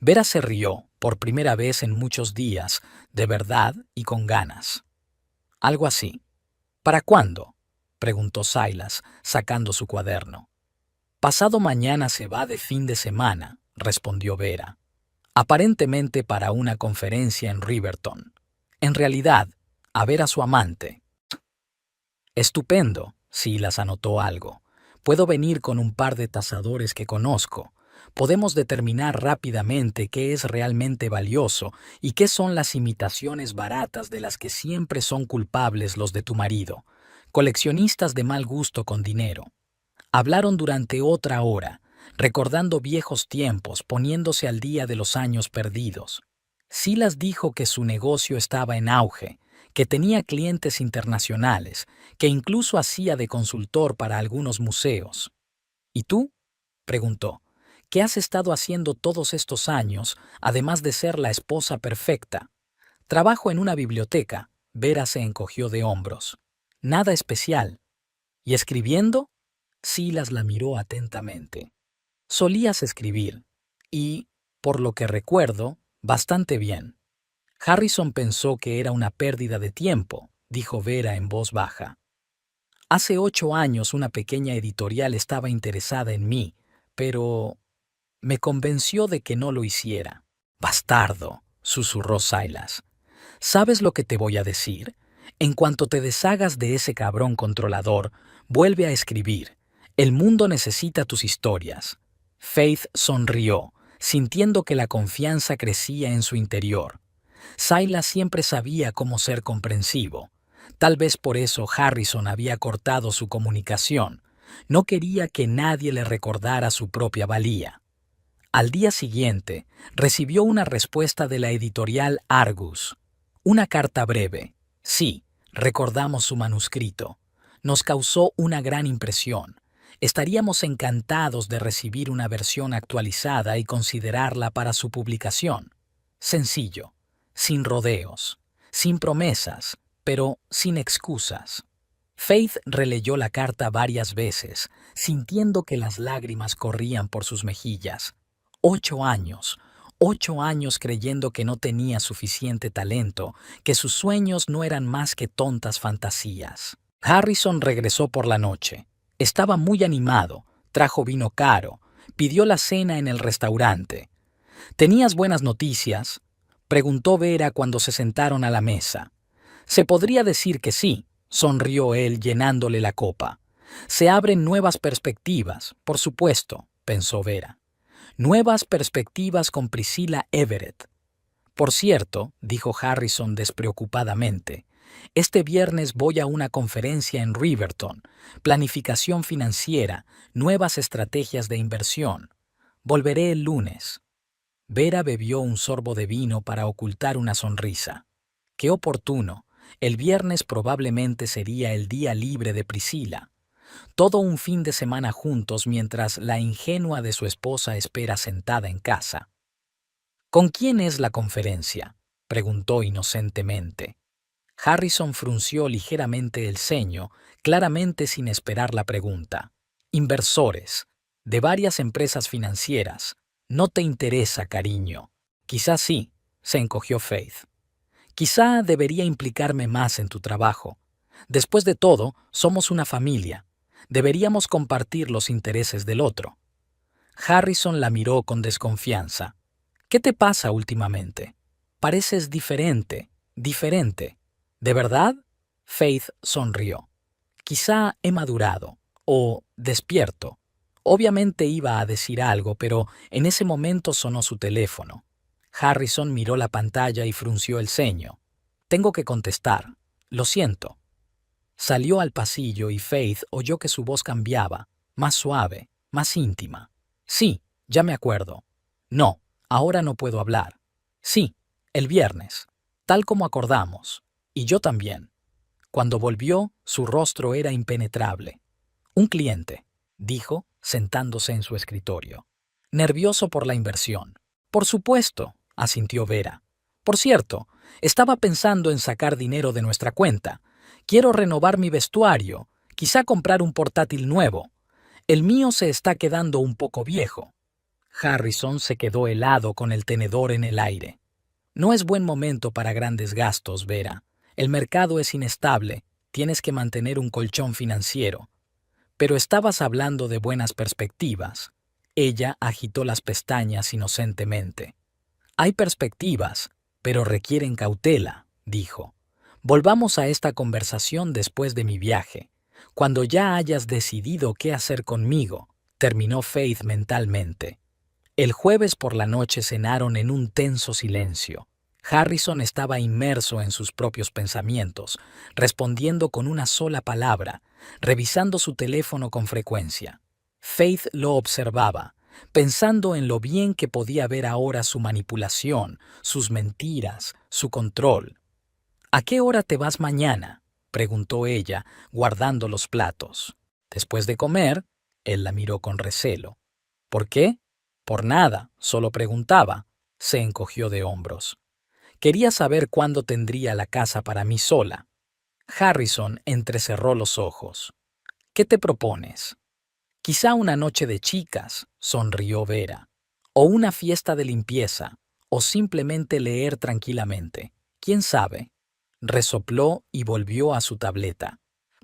Vera se rió, por primera vez en muchos días, de verdad y con ganas. Algo así. ¿Para cuándo? Preguntó Silas, sacando su cuaderno. Pasado mañana se va de fin de semana, respondió Vera. Aparentemente para una conferencia en Riverton. En realidad, a ver a su amante. Estupendo, Silas anotó algo. Puedo venir con un par de tasadores que conozco. Podemos determinar rápidamente qué es realmente valioso y qué son las imitaciones baratas de las que siempre son culpables los de tu marido, coleccionistas de mal gusto con dinero. Hablaron durante otra hora, recordando viejos tiempos, poniéndose al día de los años perdidos. Silas dijo que su negocio estaba en auge, que tenía clientes internacionales, que incluso hacía de consultor para algunos museos. ¿Y tú? Preguntó. ¿Qué has estado haciendo todos estos años, además de ser la esposa perfecta? Trabajo en una biblioteca. Vera se encogió de hombros. Nada especial. ¿Y escribiendo? Silas la miró atentamente. Solías escribir. Y, por lo que recuerdo, bastante bien. Harrison pensó que era una pérdida de tiempo, dijo Vera en voz baja. Hace 8 años una pequeña editorial estaba interesada en mí, pero me convenció de que no lo hiciera. Bastardo, susurró Silas. ¿Sabes lo que te voy a decir? En cuanto te deshagas de ese cabrón controlador, vuelve a escribir. El mundo necesita tus historias. Faith sonrió, sintiendo que la confianza crecía en su interior. Silas siempre sabía cómo ser comprensivo. Tal vez por eso Harrison había cortado su comunicación. No quería que nadie le recordara su propia valía. Al día siguiente, recibió una respuesta de la editorial Argus. Una carta breve. Sí, recordamos su manuscrito. Nos causó una gran impresión. Estaríamos encantados de recibir una versión actualizada y considerarla para su publicación. Sencillo, sin rodeos, sin promesas, pero sin excusas. Faith releyó la carta varias veces, sintiendo que las lágrimas corrían por sus mejillas. 8 años creyendo que no tenía suficiente talento, que sus sueños no eran más que tontas fantasías. Harrison regresó por la noche. Estaba muy animado, trajo vino caro, pidió la cena en el restaurante. ¿Tenías buenas noticias?, preguntó Vera cuando se sentaron a la mesa. Se podría decir que sí, sonrió él llenándole la copa. Se abren nuevas perspectivas, por supuesto, pensó Vera. Nuevas perspectivas con Priscilla Everett. Por cierto, dijo Harrison despreocupadamente, este viernes voy a una conferencia en Riverton. Planificación financiera, nuevas estrategias de inversión. Volveré el lunes. Vera bebió un sorbo de vino para ocultar una sonrisa. Qué oportuno. El viernes probablemente sería el día libre de Priscilla. Todo un fin de semana juntos mientras la ingenua de su esposa espera sentada en casa. ¿Con quién es la conferencia?, preguntó inocentemente. Harrison frunció ligeramente el ceño, claramente sin esperar la pregunta. Inversores, de varias empresas financieras. No te interesa, cariño. Quizás sí, se encogió Faith. Quizá debería implicarme más en tu trabajo. Después de todo, somos una familia. Deberíamos compartir los intereses del otro. Harrison la miró con desconfianza. ¿Qué te pasa últimamente? Pareces diferente, diferente. ¿De verdad? Faith sonrió. Quizá he madurado, o despierto. Obviamente iba a decir algo, pero en ese momento sonó su teléfono. Harrison miró la pantalla y frunció el ceño. Tengo que contestar. Lo siento. Salió al pasillo y Faith oyó que su voz cambiaba, más suave, más íntima. Sí, ya me acuerdo. No, ahora no puedo hablar. Sí, el viernes. tal como acordamos. Y yo también. Cuando volvió, su rostro era impenetrable. Un cliente, dijo, sentándose en su escritorio. Nervioso por la inversión. Por supuesto, asintió Vera. Por cierto, estaba pensando en sacar dinero de nuestra cuenta. Quiero renovar mi vestuario, quizá comprar un portátil nuevo. El mío se está quedando un poco viejo. Harrison se quedó helado con el tenedor en el aire. No es buen momento para grandes gastos, Vera. El mercado es inestable, tienes que mantener un colchón financiero. Pero estabas hablando de buenas perspectivas. Ella agitó las pestañas inocentemente. Hay perspectivas, pero requieren cautela, dijo. Volvamos a esta conversación después de mi viaje. Cuando ya hayas decidido qué hacer conmigo, terminó Faith mentalmente. El jueves por la noche cenaron en un tenso silencio. Harrison estaba inmerso en sus propios pensamientos, respondiendo con una sola palabra, revisando su teléfono con frecuencia. Faith lo observaba, pensando en lo bien que podía ver ahora su manipulación, sus mentiras, su control. ¿A qué hora te vas mañana?, preguntó ella, guardando los platos. Después de comer, él la miró con recelo. ¿Por qué? Por nada, solo preguntaba. Se encogió de hombros. Quería saber cuándo tendría la casa para mí sola. Harrison entrecerró los ojos. ¿Qué te propones? Quizá una noche de chicas, sonrió Vera. O una fiesta de limpieza, o simplemente leer tranquilamente. ¿Quién sabe? Resopló y volvió a su tableta.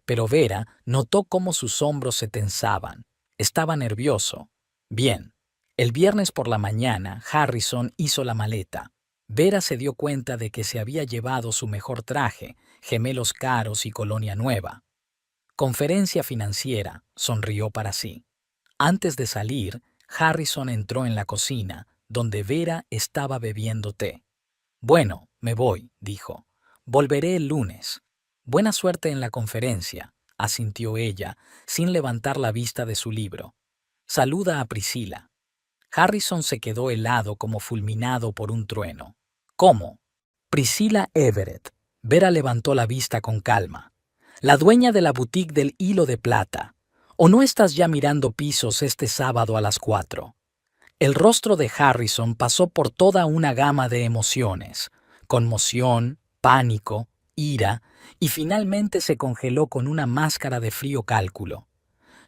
Pero Vera notó cómo sus hombros se tensaban. Estaba nervioso. Bien. El viernes por la mañana, Harrison hizo la maleta. Vera se dio cuenta de que se había llevado su mejor traje, gemelos caros y colonia nueva. Conferencia financiera, sonrió para sí. Antes de salir, Harrison entró en la cocina, donde Vera estaba bebiendo té. Bueno, me voy, dijo. Volveré el lunes. Buena suerte en la conferencia, asintió ella, sin levantar la vista de su libro. Saluda a Priscila. Harrison se quedó helado como fulminado por un trueno. ¿Cómo? Priscila Everett. Vera levantó la vista con calma. La dueña de la boutique del hilo de plata. ¿O no estás ya mirando pisos este sábado a las 4? El rostro de Harrison pasó por toda una gama de emociones. Conmoción, pánico, ira, y finalmente se congeló con una máscara de frío cálculo.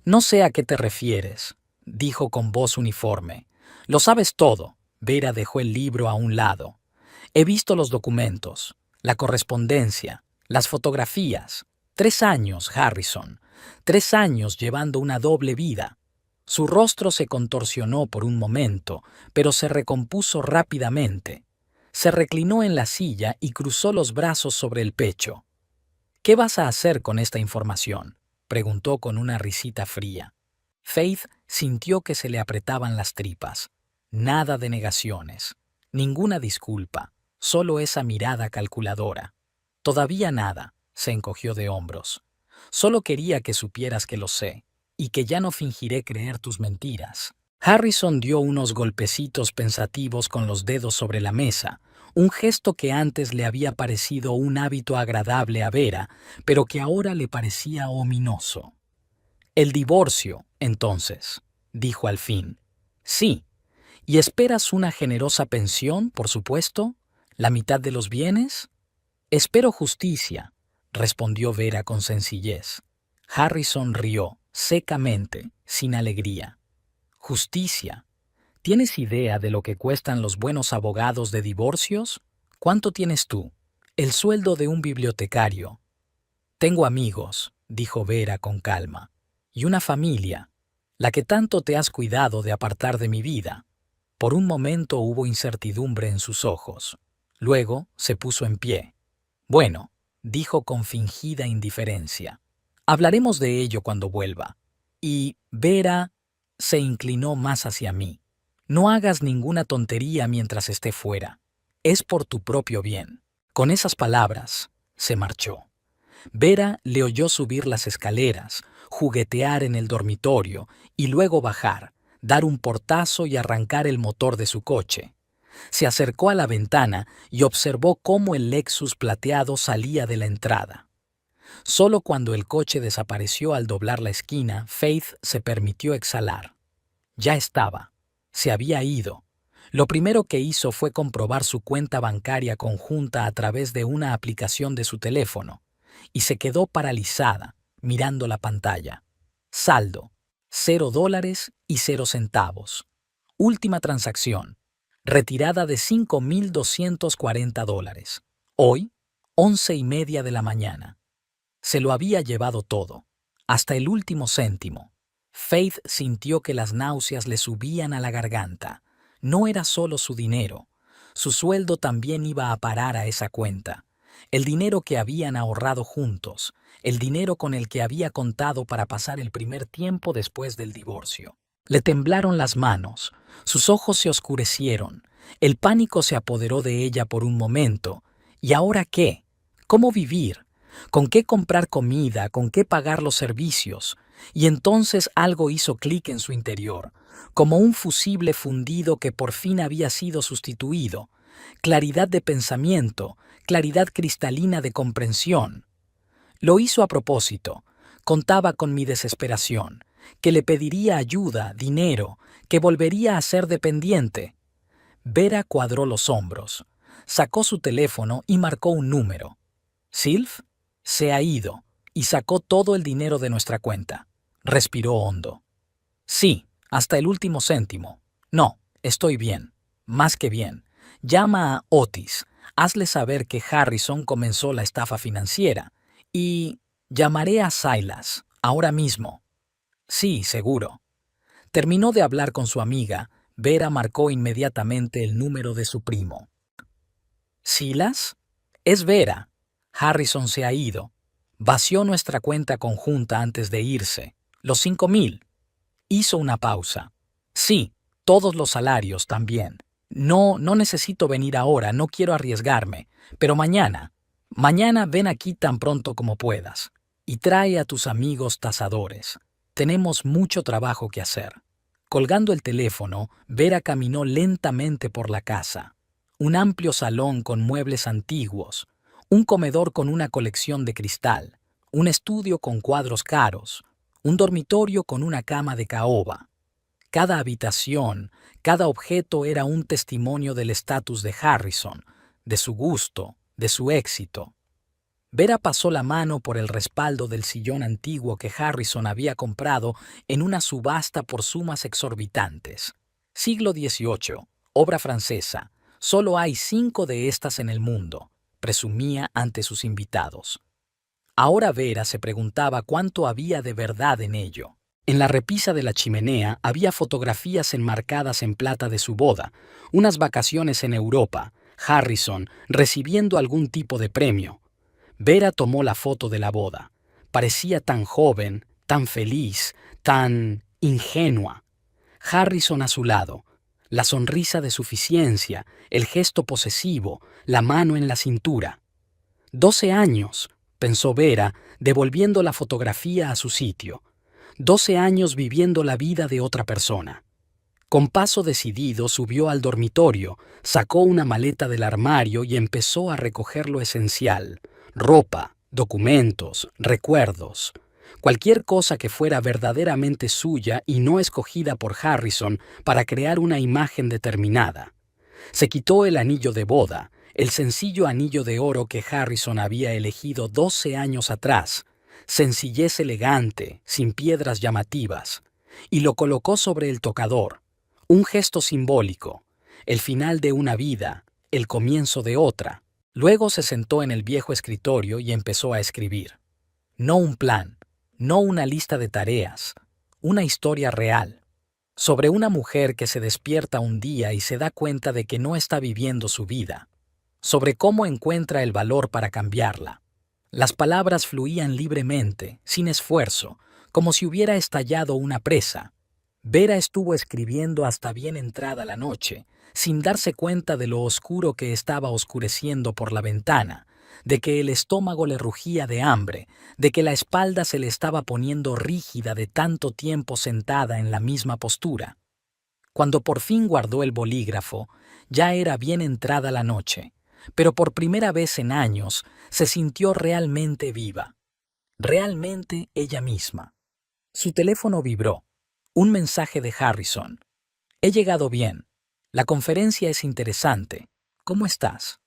No sé a qué te refieres, dijo con voz uniforme. Lo sabes todo. Vera dejó el libro a un lado. He visto los documentos, la correspondencia, las fotografías. 3 años, Harrison. 3 años llevando una doble vida. Su rostro se contorsionó por un momento, pero se recompuso rápidamente. Se reclinó en la silla y cruzó los brazos sobre el pecho. ¿Qué vas a hacer con esta información?, preguntó con una risita fría. Faith sintió que se le apretaban las tripas. Nada de negaciones, ninguna disculpa, solo esa mirada calculadora. Todavía nada, se encogió de hombros. Solo quería que supieras que lo sé, y que ya no fingiré creer tus mentiras. Harrison dio unos golpecitos pensativos con los dedos sobre la mesa, un gesto que antes le había parecido un hábito agradable a Vera, pero que ahora le parecía ominoso. El divorcio, entonces, dijo al fin. Sí. ¿Y esperas una generosa pensión, por supuesto? ¿La mitad de los bienes? Espero justicia, respondió Vera con sencillez. Harrison rió, secamente, sin alegría. Justicia. ¿Tienes idea de lo que cuestan los buenos abogados de divorcios? ¿Cuánto tienes tú? El sueldo de un bibliotecario. Tengo amigos, dijo Vera con calma, y una familia, la que tanto te has cuidado de apartar de mi vida. Por un momento hubo incertidumbre en sus ojos. Luego se puso en pie. Bueno, dijo con fingida indiferencia. Hablaremos de ello cuando vuelva. Y Vera se inclinó más hacia mí. No hagas ninguna tontería mientras esté fuera. Es por tu propio bien. Con esas palabras, se marchó. Vera le oyó subir las escaleras, juguetear en el dormitorio y luego bajar, dar un portazo y arrancar el motor de su coche. Se acercó a la ventana y observó cómo el Lexus plateado salía de la entrada. Solo cuando el coche desapareció al doblar la esquina, Faith se permitió exhalar. Ya estaba. Se había ido. Lo primero que hizo fue comprobar su cuenta bancaria conjunta a través de una aplicación de su teléfono, y se quedó paralizada, mirando la pantalla. Saldo: $0 y 0 centavos. Última transacción: retirada de $5,240. Hoy, 11:30 de la mañana. Se lo había llevado todo, hasta el último céntimo. Faith sintió que las náuseas le subían a la garganta. No era solo su dinero. Su sueldo también iba a parar a esa cuenta. El dinero que habían ahorrado juntos, el dinero con el que había contado para pasar el primer tiempo después del divorcio. Le temblaron las manos, sus ojos se oscurecieron, el pánico se apoderó de ella por un momento. ¿Y ahora qué? ¿Cómo vivir? ¿Con qué comprar comida? ¿Con qué pagar los servicios? Y entonces algo hizo clic en su interior, como un fusible fundido que por fin había sido sustituido. Claridad de pensamiento, claridad cristalina de comprensión. Lo hizo a propósito. Contaba con mi desesperación, que le pediría ayuda, dinero, que volvería a ser dependiente. Vera cuadró los hombros, sacó su teléfono y marcó un número. ¿Sylph? Se ha ido y sacó todo el dinero de nuestra cuenta. Respiró hondo. Sí, hasta el último céntimo. No, estoy bien. Más que bien. Llama a Otis. Hazle saber que Harrison comenzó la estafa financiera. Y llamaré a Silas, ahora mismo. Sí, seguro. Terminó de hablar con su amiga. Vera marcó inmediatamente el número de su primo. ¿Silas? Es Vera. Harrison se ha ido. Vació nuestra cuenta conjunta antes de irse. Los 5,000. Hizo una pausa. Sí, todos los salarios también. No necesito venir ahora, no quiero arriesgarme. Pero mañana ven aquí tan pronto como puedas. Y trae a tus amigos tasadores. Tenemos mucho trabajo que hacer. Colgando el teléfono, Vera caminó lentamente por la casa. Un amplio salón con muebles antiguos, un comedor con una colección de cristal, un estudio con cuadros caros, un dormitorio con una cama de caoba. Cada habitación, cada objeto era un testimonio del estatus de Harrison, de su gusto, de su éxito. Vera pasó la mano por el respaldo del sillón antiguo que Harrison había comprado en una subasta por sumas exorbitantes. Siglo XVIII, obra francesa. Solo hay 5 de estas en el mundo, presumía ante sus invitados. Ahora Vera se preguntaba cuánto había de verdad en ello. En la repisa de la chimenea había fotografías enmarcadas en plata de su boda, unas vacaciones en Europa, Harrison recibiendo algún tipo de premio. Vera tomó la foto de la boda. Parecía tan joven, tan feliz, tan ingenua. Harrison a su lado, la sonrisa de suficiencia, el gesto posesivo, la mano en la cintura. 12 años, pensó Vera, devolviendo la fotografía a su sitio. 12 años viviendo la vida de otra persona. Con paso decidido subió al dormitorio, sacó una maleta del armario y empezó a recoger lo esencial: ropa, documentos, recuerdos. Cualquier cosa que fuera verdaderamente suya y no escogida por Harrison para crear una imagen determinada. Se quitó el anillo de boda, el sencillo anillo de oro que Harrison había elegido 12 años atrás, sencillez elegante, sin piedras llamativas, y lo colocó sobre el tocador, un gesto simbólico, el final de una vida, el comienzo de otra. Luego se sentó en el viejo escritorio y empezó a escribir. No un plan, no una lista de tareas, una historia real, sobre una mujer que se despierta un día y se da cuenta de que no está viviendo su vida, sobre cómo encuentra el valor para cambiarla. Las palabras fluían libremente, sin esfuerzo, como si hubiera estallado una presa. Vera estuvo escribiendo hasta bien entrada la noche, sin darse cuenta de lo oscuro que estaba oscureciendo por la ventana, de que el estómago le rugía de hambre, de que la espalda se le estaba poniendo rígida de tanto tiempo sentada en la misma postura. Cuando por fin guardó el bolígrafo, ya era bien entrada la noche, pero por primera vez en años se sintió realmente viva, realmente ella misma. Su teléfono vibró. Un mensaje de Harrison. He llegado bien. La conferencia es interesante. ¿Cómo estás?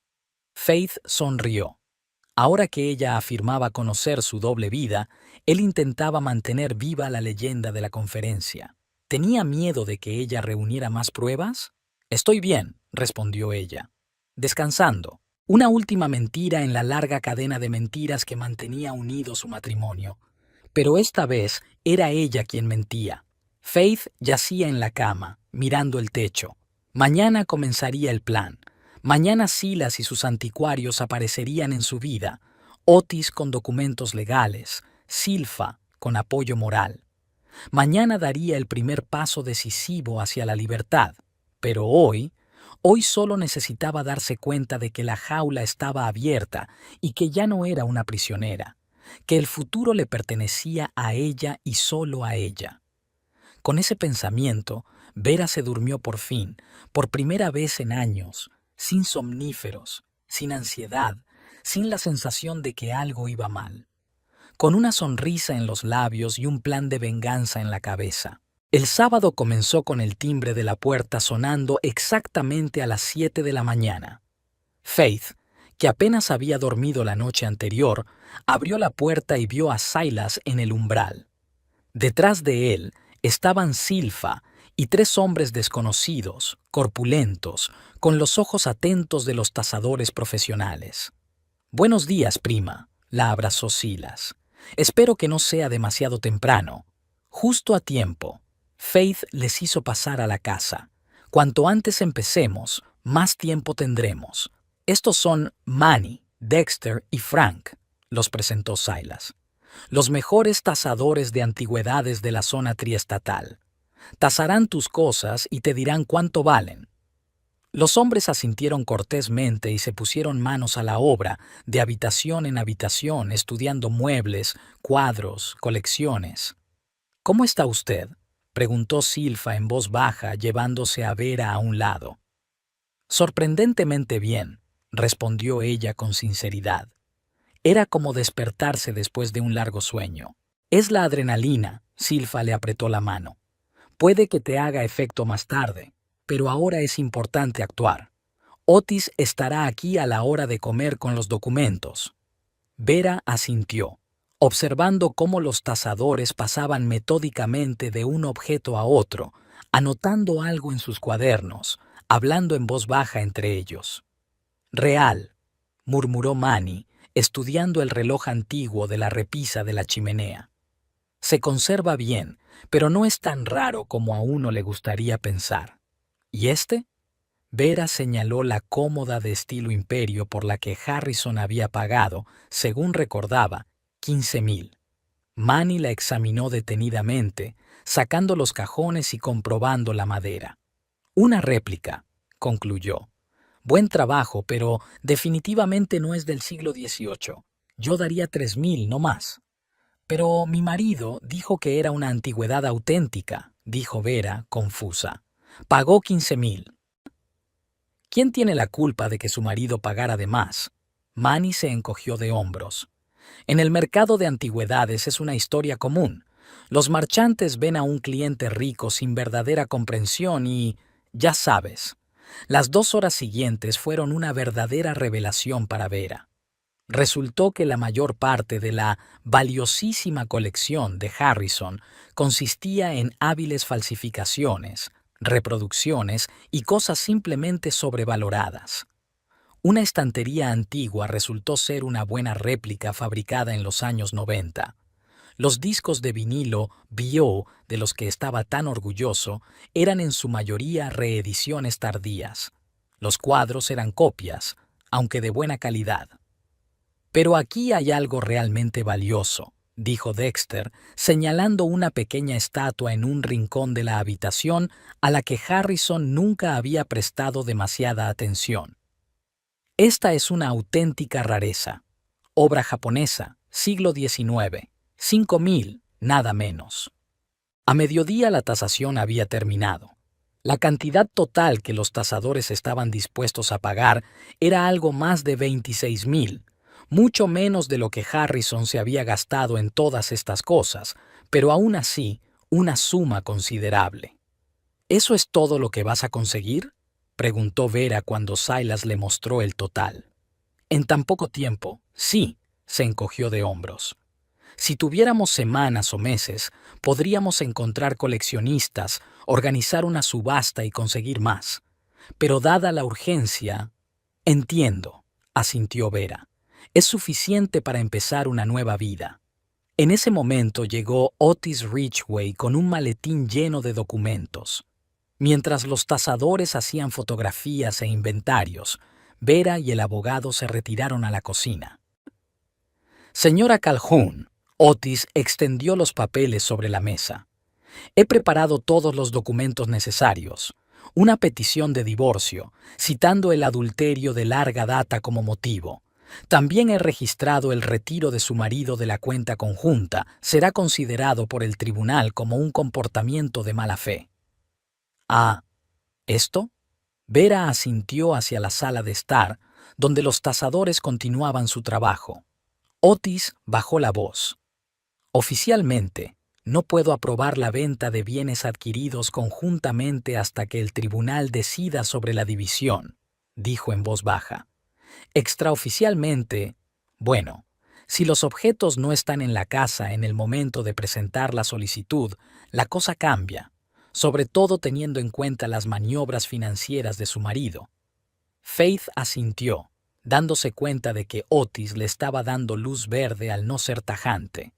Faith sonrió. Ahora que ella afirmaba conocer su doble vida, él intentaba mantener viva la leyenda de la conferencia. ¿Tenía miedo de que ella reuniera más pruebas? Estoy bien, respondió ella. Descansando. Una última mentira en la larga cadena de mentiras que mantenía unido su matrimonio. Pero esta vez era ella quien mentía. Faith yacía en la cama, mirando el techo. Mañana comenzaría el plan. Mañana Silas y sus anticuarios aparecerían en su vida. Otis con documentos legales, Silfa con apoyo moral. Mañana daría el primer paso decisivo hacia la libertad. Pero hoy solo necesitaba darse cuenta de que la jaula estaba abierta y que ya no era una prisionera, que el futuro le pertenecía a ella y solo a ella. Con ese pensamiento, Vera se durmió por fin, por primera vez en años, sin somníferos, sin ansiedad, sin la sensación de que algo iba mal, con una sonrisa en los labios y un plan de venganza en la cabeza. El sábado comenzó con el timbre de la puerta sonando exactamente a las 7 de la mañana. Faith, que apenas había dormido la noche anterior, abrió la puerta y vio a Silas en el umbral. Detrás de él estaban Silfa y 3 hombres desconocidos, corpulentos, con los ojos atentos de los tasadores profesionales. «Buenos días, prima», la abrazó Silas. «Espero que no sea demasiado temprano». Justo a tiempo. Faith les hizo pasar a la casa. «Cuanto antes empecemos, más tiempo tendremos. Estos son Manny, Dexter y Frank», los presentó Silas. «Los mejores tasadores de antigüedades de la zona triestatal. Tasarán tus cosas y te dirán cuánto valen». Los hombres asintieron cortésmente y se pusieron manos a la obra, de habitación en habitación, estudiando muebles, cuadros, colecciones. «¿Cómo está usted?», preguntó Silfa en voz baja, llevándose a Vera a un lado. «Sorprendentemente bien», respondió ella con sinceridad. Era como despertarse después de un largo sueño. «Es la adrenalina», Silfa le apretó la mano. «Puede que te haga efecto más tarde, pero ahora es importante actuar. Otis estará aquí a la hora de comer con los documentos». Vera asintió, observando cómo los tasadores pasaban metódicamente de un objeto a otro, anotando algo en sus cuadernos, hablando en voz baja entre ellos. «Real», murmuró Manny, estudiando el reloj antiguo de la repisa de la chimenea. «Se conserva bien, pero no es tan raro como a uno le gustaría pensar. ¿Y este?». Vera señaló la cómoda de estilo imperio por la que Harrison había pagado, según recordaba, 15,000. Manny la examinó detenidamente, sacando los cajones y comprobando la madera. «Una réplica», concluyó. «Buen trabajo, pero definitivamente no es del siglo XVIII. Yo daría 3,000, no más». «Pero mi marido dijo que era una antigüedad auténtica», dijo Vera, confusa. «Pagó 15,000». «¿Quién tiene la culpa de que su marido pagara de más?». Manny se encogió de hombros. «En el mercado de antigüedades es una historia común. Los marchantes ven a un cliente rico sin verdadera comprensión y, ya sabes». Las 2 horas siguientes fueron una verdadera revelación para Vera. Resultó que la mayor parte de la valiosísima colección de Harrison consistía en hábiles falsificaciones, reproducciones y cosas simplemente sobrevaloradas. Una estantería antigua resultó ser una buena réplica fabricada en los años 90. Los discos de vinilo BO, de los que estaba tan orgulloso, eran en su mayoría reediciones tardías. Los cuadros eran copias, aunque de buena calidad. «Pero aquí hay algo realmente valioso», dijo Dexter, señalando una pequeña estatua en un rincón de la habitación a la que Harrison nunca había prestado demasiada atención. «Esta es una auténtica rareza. Obra japonesa, siglo XIX. 5,000, nada menos». A mediodía la tasación había terminado. La cantidad total que los tasadores estaban dispuestos a pagar era algo más de 26,000, mucho menos de lo que Harrison se había gastado en todas estas cosas, pero aún así, una suma considerable. ¿Eso es todo lo que vas a conseguir?, preguntó Vera cuando Silas le mostró el total. En tan poco tiempo, sí, se encogió de hombros. Si tuviéramos semanas o meses, podríamos encontrar coleccionistas, organizar una subasta y conseguir más. Pero dada la urgencia... Entiendo, asintió Vera. Es suficiente para empezar una nueva vida. En ese momento llegó Otis Ridgway con un maletín lleno de documentos. Mientras los tasadores hacían fotografías e inventarios, Vera y el abogado se retiraron a la cocina. Señora Calhoun, Otis extendió los papeles sobre la mesa. He preparado todos los documentos necesarios. Una petición de divorcio, citando el adulterio de larga data como motivo. También he registrado el retiro de su marido de la cuenta conjunta. Será considerado por el tribunal como un comportamiento de mala fe. Ah, ¿esto? Vera asintió hacia la sala de estar, donde los tasadores continuaban su trabajo. Otis bajó la voz. Oficialmente, no puedo aprobar la venta de bienes adquiridos conjuntamente hasta que el tribunal decida sobre la división, dijo en voz baja. Extraoficialmente, bueno, si los objetos no están en la casa en el momento de presentar la solicitud, la cosa cambia, sobre todo teniendo en cuenta las maniobras financieras de su marido. Faith asintió, dándose cuenta de que Otis le estaba dando luz verde al no ser tajante.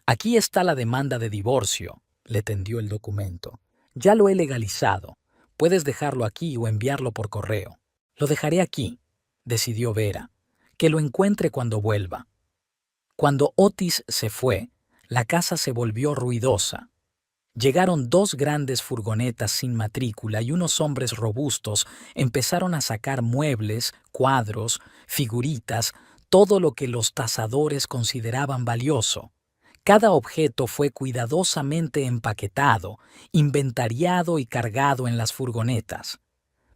Aquí está la demanda de divorcio, le tendió el documento. Ya lo he legalizado. Puedes dejarlo aquí o enviarlo por correo. Lo dejaré aquí, decidió Vera. Que lo encuentre cuando vuelva. Cuando Otis se fue, la casa se volvió ruidosa. Llegaron 2 grandes furgonetas sin matrícula y unos hombres robustos empezaron a sacar muebles, cuadros, figuritas, todo lo que los tasadores consideraban valioso. Cada objeto fue cuidadosamente empaquetado, inventariado y cargado en las furgonetas.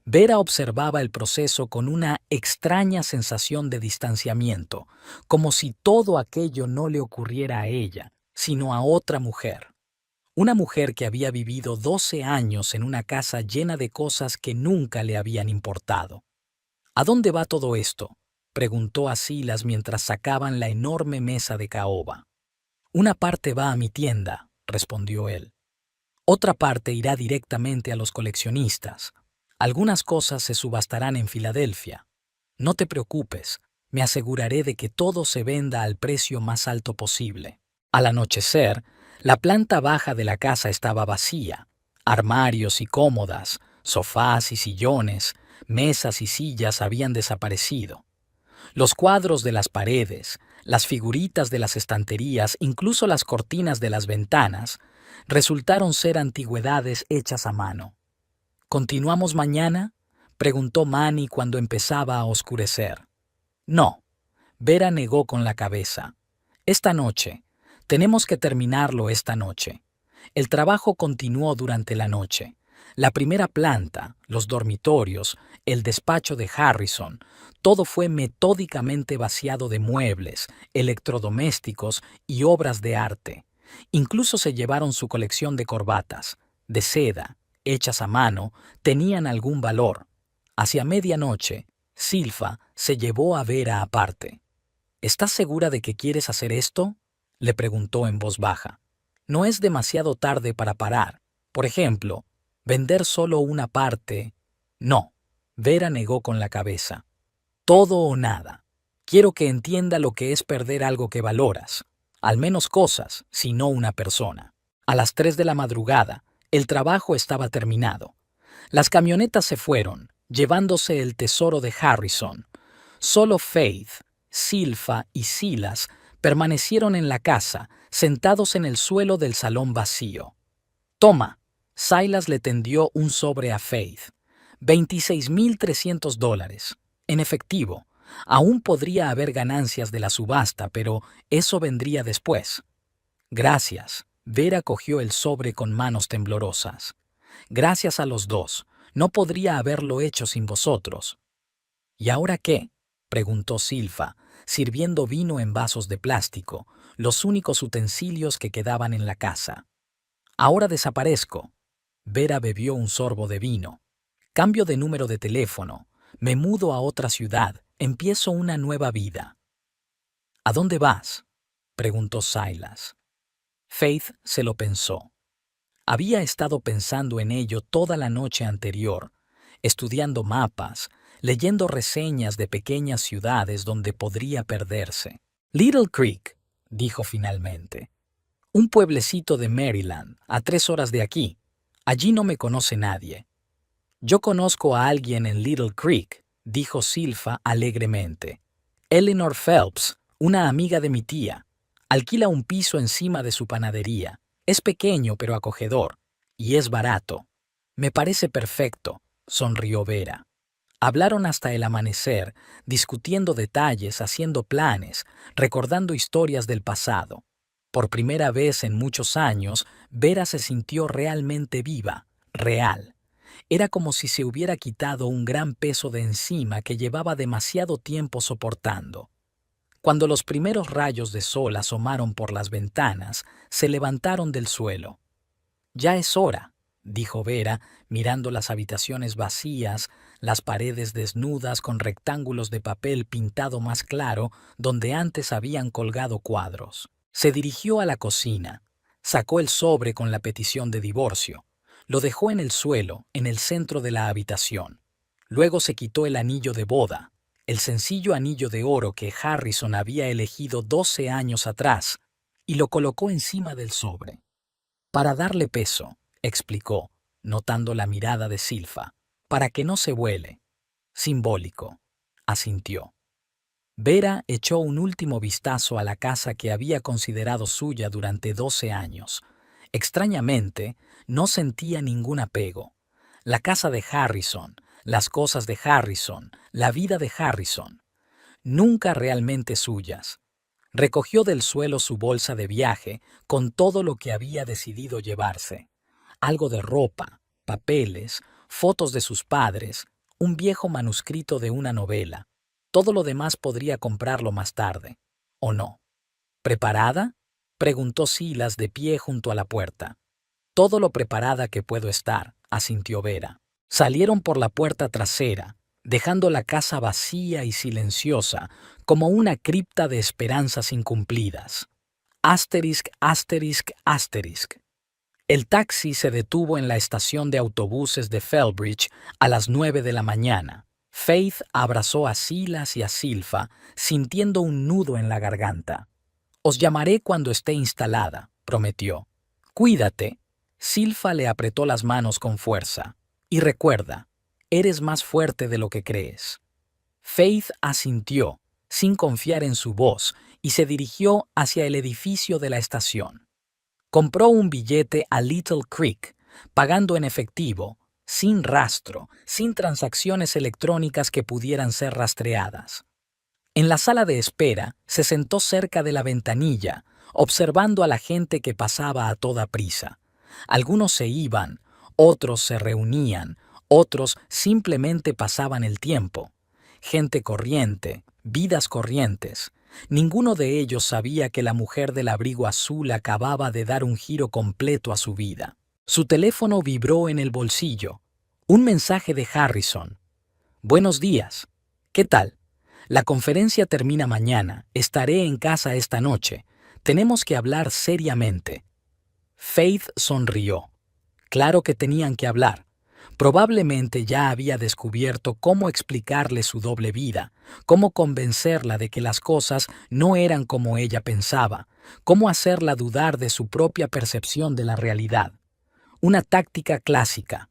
Vera observaba el proceso con una extraña sensación de distanciamiento, como si todo aquello no le ocurriera a ella, sino a otra mujer. Una mujer que había vivido 12 años en una casa llena de cosas que nunca le habían importado. ¿A dónde va todo esto?, preguntó a Silas mientras sacaban la enorme mesa de caoba. Una parte va a mi tienda, respondió él. Otra parte irá directamente a los coleccionistas. Algunas cosas se subastarán en Filadelfia. No te preocupes, me aseguraré de que todo se venda al precio más alto posible. Al anochecer, la planta baja de la casa estaba vacía. Armarios y cómodas, sofás y sillones, mesas y sillas habían desaparecido. Los cuadros de las paredes, las figuritas de las estanterías, incluso las cortinas de las ventanas, resultaron ser antigüedades hechas a mano. ¿Continuamos mañana?, preguntó Manny cuando empezaba a oscurecer. No, Vera negó con la cabeza. Esta noche. Tenemos que terminarlo esta noche. El trabajo continuó durante la noche. La primera planta, los dormitorios, el despacho de Harrison, todo fue metódicamente vaciado de muebles, electrodomésticos y obras de arte. Incluso se llevaron su colección de corbatas, de seda, hechas a mano, tenían algún valor. Hacia medianoche, Silfa se llevó a Vera aparte. ¿Estás segura de que quieres hacer esto?, le preguntó en voz baja. No es demasiado tarde para parar. Por ejemplo, vender solo una parte. No, Vera negó con la cabeza. Todo o nada. Quiero que entienda lo que es perder algo que valoras. Al menos cosas, si no una persona. A las 3 de la madrugada, el trabajo estaba terminado. Las camionetas se fueron, llevándose el tesoro de Harrison. Solo Faith, Silfa y Silas permanecieron en la casa, sentados en el suelo del salón vacío. Toma, Silas le tendió un sobre a Faith. $26,300, en efectivo. Aún podría haber ganancias de la subasta, pero eso vendría después. Gracias. Vera cogió el sobre con manos temblorosas. Gracias a los dos. No podría haberlo hecho sin vosotros. ¿Y ahora qué? Preguntó Silfa, sirviendo vino en vasos de plástico, los únicos utensilios que quedaban en la casa. Ahora desaparezco. Vera bebió un sorbo de vino. Cambio de número de teléfono. Me mudo a otra ciudad. Empiezo una nueva vida. ¿A dónde vas? Preguntó Silas. Faith se lo pensó. Había estado pensando en ello toda la noche anterior, estudiando mapas, leyendo reseñas de pequeñas ciudades donde podría perderse. Little Creek, dijo finalmente. Un pueblecito de Maryland, a 3 horas de aquí. Allí no me conoce nadie. Yo conozco a alguien en Little Creek, dijo Silfa alegremente. Eleanor Phelps, una amiga de mi tía. Alquila un piso encima de su panadería. Es pequeño pero acogedor. Y es barato. Me parece perfecto, sonrió Vera. Hablaron hasta el amanecer, discutiendo detalles, haciendo planes, recordando historias del pasado. Por primera vez en muchos años, Vera se sintió realmente viva, real. Era como si se hubiera quitado un gran peso de encima que llevaba demasiado tiempo soportando. Cuando los primeros rayos de sol asomaron por las ventanas, se levantaron del suelo. «Ya es hora», dijo Vera, mirando las habitaciones vacías, las paredes desnudas con rectángulos de papel pintado más claro donde antes habían colgado cuadros. Se dirigió a la cocina, sacó el sobre con la petición de divorcio, lo dejó en el suelo, en el centro de la habitación. Luego se quitó el anillo de boda, el sencillo anillo de oro que Harrison había elegido 12 años atrás, y lo colocó encima del sobre. «Para darle peso», explicó, notando la mirada de Silfa, «para que no se vuele». «Simbólico», asintió. Vera echó un último vistazo a la casa que había considerado suya durante 12 años. Extrañamente, no sentía ningún apego. La casa de Harrison, las cosas de Harrison, la vida de Harrison. Nunca realmente suyas. Recogió del suelo su bolsa de viaje con todo lo que había decidido llevarse. Algo de ropa, papeles, fotos de sus padres, un viejo manuscrito de una novela. Todo lo demás podría comprarlo más tarde. ¿O no? ¿Preparada?, preguntó Silas de pie junto a la puerta. «Todo lo preparada que puedo estar», asintió Vera. Salieron por la puerta trasera, dejando la casa vacía y silenciosa, como una cripta de esperanzas incumplidas. Asterisk, asterisk, asterisk. El taxi se detuvo en la estación de autobuses de Felbridge a las 9 de la mañana. Faith abrazó a Silas y a Silfa, sintiendo un nudo en la garganta. «Os llamaré cuando esté instalada», prometió. «Cuídate». Silfa le apretó las manos con fuerza. «Y recuerda, eres más fuerte de lo que crees». Faith asintió, sin confiar en su voz, y se dirigió hacia el edificio de la estación. Compró un billete a Little Creek, pagando en efectivo, sin rastro, sin transacciones electrónicas que pudieran ser rastreadas. En la sala de espera se sentó cerca de la ventanilla, observando a la gente que pasaba a toda prisa. Algunos se iban, otros se reunían, otros simplemente pasaban el tiempo. Gente corriente, vidas corrientes. Ninguno de ellos sabía que la mujer del abrigo azul acababa de dar un giro completo a su vida. Su teléfono vibró en el bolsillo. Un mensaje de Harrison. «Buenos días. ¿Qué tal? La conferencia termina mañana. Estaré en casa esta noche. Tenemos que hablar seriamente». Faith sonrió. Claro que tenían que hablar. Probablemente ya había descubierto cómo explicarle su doble vida, cómo convencerla de que las cosas no eran como ella pensaba, cómo hacerla dudar de su propia percepción de la realidad. Una táctica clásica.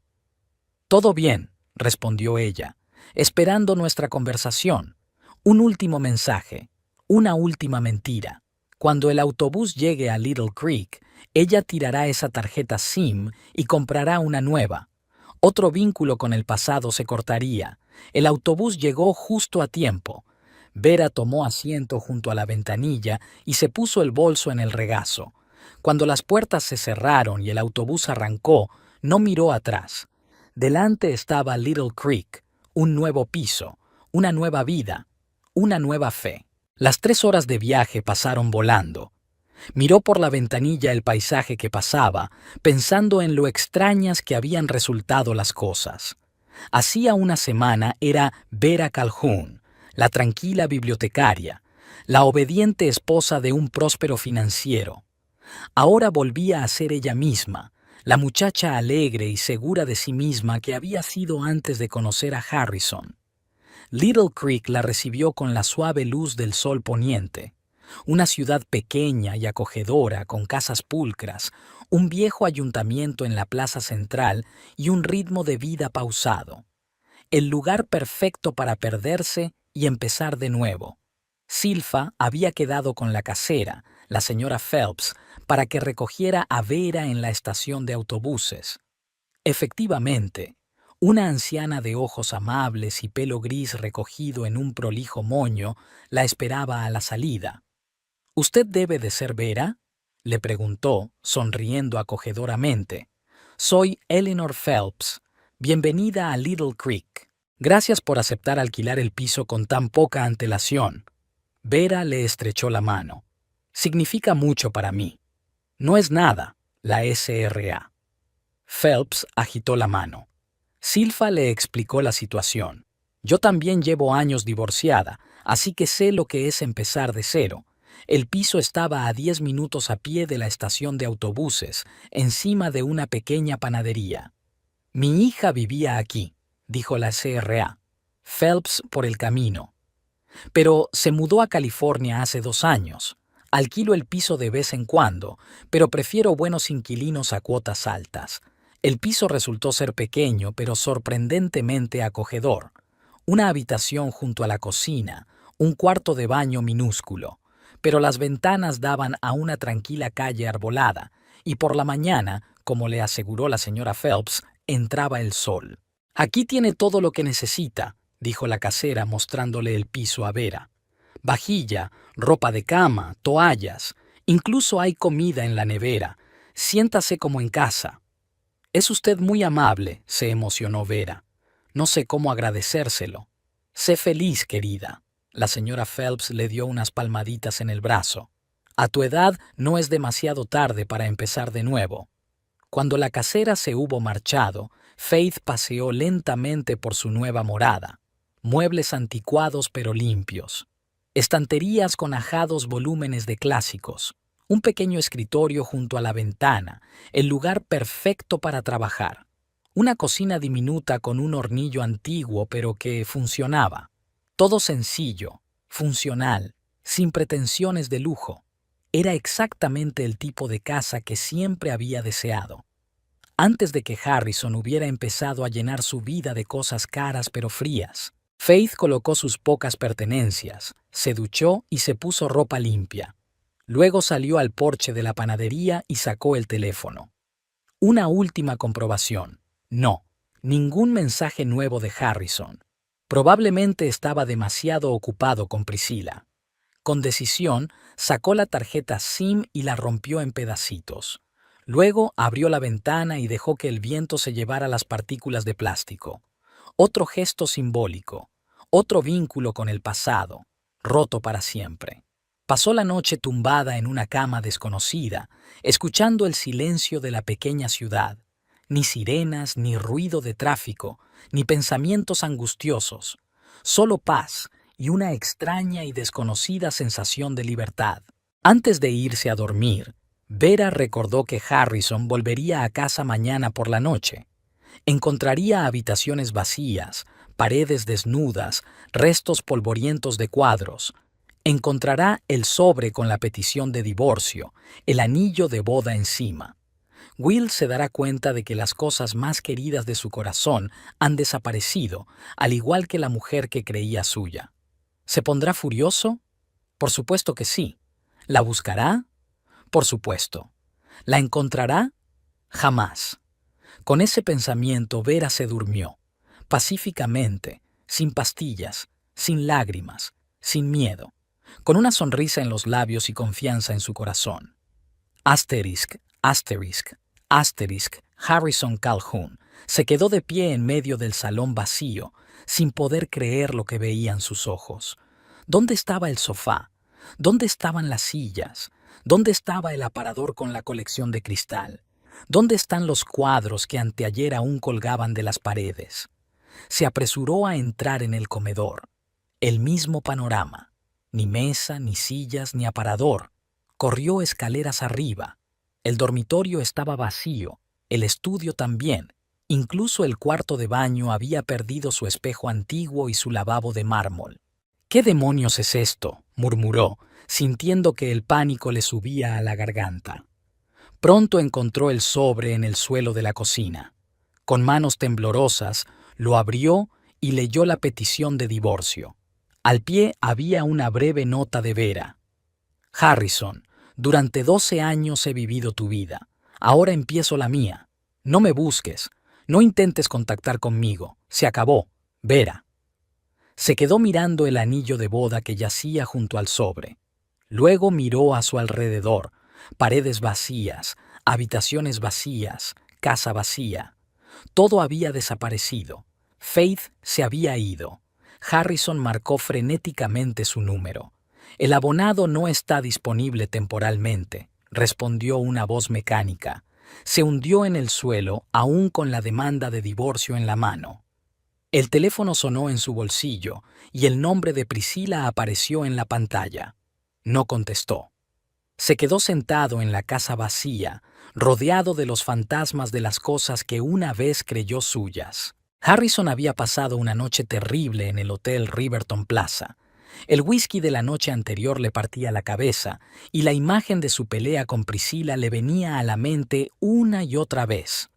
«Todo bien», respondió ella, «esperando nuestra conversación. Un último mensaje, una última mentira. Cuando el autobús llegue a Little Creek, ella tirará esa tarjeta SIM y comprará una nueva. Otro vínculo con el pasado se cortaría. El autobús llegó justo a tiempo». Vera tomó asiento junto a la ventanilla y se puso el bolso en el regazo. Cuando las puertas se cerraron y el autobús arrancó, No miró atrás. Delante estaba Little Creek, un nuevo piso, una nueva vida, una nueva fe. Las 3 horas de viaje pasaron volando. Miró por la ventanilla el paisaje que pasaba, pensando en lo extrañas que habían resultado las cosas. Hacía una semana era Vera Calhoun, la tranquila bibliotecaria, la obediente esposa de un próspero financiero. Ahora volvía a ser ella misma, la muchacha alegre y segura de sí misma que había sido antes de conocer a Harrison. Little Creek la recibió con la suave luz del sol poniente. Una ciudad pequeña y acogedora con casas pulcras, un viejo ayuntamiento en la plaza central y un ritmo de vida pausado. El lugar perfecto para perderse y empezar de nuevo. Silfa había quedado con la casera, la señora Phelps, para que recogiera a Vera en la estación de autobuses. Efectivamente, una anciana de ojos amables y pelo gris recogido en un prolijo moño la esperaba a la salida. «¿Usted debe de ser Vera?», le preguntó, sonriendo acogedoramente. «Soy Eleanor Phelps. Bienvenida a Little Creek. Gracias por aceptar alquilar el piso con tan poca antelación». Vera le estrechó la mano. «Significa mucho para mí». «No es nada, la SRA». Phelps agitó la mano. Silfa le explicó la situación. «Yo también llevo años divorciada, así que sé lo que es empezar de cero». El piso estaba a 10 minutos a pie de la estación de autobuses, encima de una pequeña panadería. «Mi hija vivía aquí», dijo la SRA. «Phelps por el camino. Pero se mudó a California hace 2 años. Alquilo el piso de vez en cuando, pero prefiero buenos inquilinos a cuotas altas». El piso resultó ser pequeño, pero sorprendentemente acogedor. Una habitación junto a la cocina, un cuarto de baño minúsculo. Pero las ventanas daban a una tranquila calle arbolada, y por la mañana, como le aseguró la señora Phelps, entraba el sol. «Aquí tiene todo lo que necesita», dijo la casera mostrándole el piso a Vera. «Vajilla, ropa de cama, toallas, incluso hay comida en la nevera. Siéntase como en casa». «Es usted muy amable», se emocionó Vera. «No sé cómo agradecérselo». «Sé feliz, querida». La señora Phelps le dio unas palmaditas en el brazo. «A tu edad no es demasiado tarde para empezar de nuevo». Cuando la casera se hubo marchado, Faith paseó lentamente por su nueva morada. Muebles anticuados pero limpios. Estanterías con ajados volúmenes de clásicos. Un pequeño escritorio junto a la ventana, el lugar perfecto para trabajar. Una cocina diminuta con un hornillo antiguo pero que funcionaba. Todo sencillo, funcional, sin pretensiones de lujo. Era exactamente el tipo de casa que siempre había deseado. Antes de que Harrison hubiera empezado a llenar su vida de cosas caras pero frías, Faith colocó sus pocas pertenencias, se duchó y se puso ropa limpia. Luego salió al porche de la panadería y sacó el teléfono. Una última comprobación. No, ningún mensaje nuevo de Harrison. Probablemente estaba demasiado ocupado con Priscilla. Con decisión, sacó la tarjeta SIM y la rompió en pedacitos. Luego abrió la ventana y dejó que el viento se llevara las partículas de plástico. Otro gesto simbólico, otro vínculo con el pasado, roto para siempre. Pasó la noche tumbada en una cama desconocida, escuchando el silencio de la pequeña ciudad. Ni sirenas, ni ruido de tráfico, ni pensamientos angustiosos. Solo paz y una extraña y desconocida sensación de libertad. Antes de irse a dormir, Vera recordó que Harrison volvería a casa mañana por la noche. Encontraría habitaciones vacías, paredes desnudas, restos polvorientos de cuadros. Encontrará el sobre con la petición de divorcio, el anillo de boda encima. Will se dará cuenta de que las cosas más queridas de su corazón han desaparecido, al igual que la mujer que creía suya. ¿Se pondrá furioso? Por supuesto que sí. ¿La buscará? Por supuesto. ¿La encontrará? Jamás. Con ese pensamiento Vera se durmió, pacíficamente, sin pastillas, sin lágrimas, sin miedo, con una sonrisa en los labios y confianza en su corazón. Asterisk, asterisk, asterisk, Harrison Calhoun se quedó de pie en medio del salón vacío, sin poder creer lo que veían sus ojos. ¿Dónde estaba el sofá? ¿Dónde estaban las sillas? ¿Dónde estaba el aparador con la colección de cristal? ¿Dónde están los cuadros que anteayer aún colgaban de las paredes? Se apresuró a entrar en el comedor. El mismo panorama. Ni mesa, ni sillas, ni aparador. Corrió escaleras arriba. El dormitorio estaba vacío, el estudio también. Incluso el cuarto de baño había perdido su espejo antiguo y su lavabo de mármol. «¿Qué demonios es esto?», murmuró, sintiendo que el pánico le subía a la garganta. Pronto encontró el sobre en el suelo de la cocina. Con manos temblorosas, lo abrió y leyó la petición de divorcio. Al pie había una breve nota de Vera. «Harrison, durante 12 años he vivido tu vida. Ahora empiezo la mía. No me busques. No intentes contactar conmigo. Se acabó. Vera». Se quedó mirando el anillo de boda que yacía junto al sobre. Luego miró a su alrededor. Paredes vacías, habitaciones vacías, casa vacía. Todo había desaparecido. Faith se había ido. Harrison marcó frenéticamente su número. «El abonado no está disponible temporalmente», respondió una voz mecánica. Se hundió en el suelo, aún con la demanda de divorcio en la mano. El teléfono sonó en su bolsillo y el nombre de Priscilla apareció en la pantalla. No contestó. Se quedó sentado en la casa vacía, rodeado de los fantasmas de las cosas que una vez creyó suyas. Harrison había pasado una noche terrible en el Hotel Riverton Plaza. El whisky de la noche anterior le partía la cabeza y la imagen de su pelea con Priscilla le venía a la mente una y otra vez.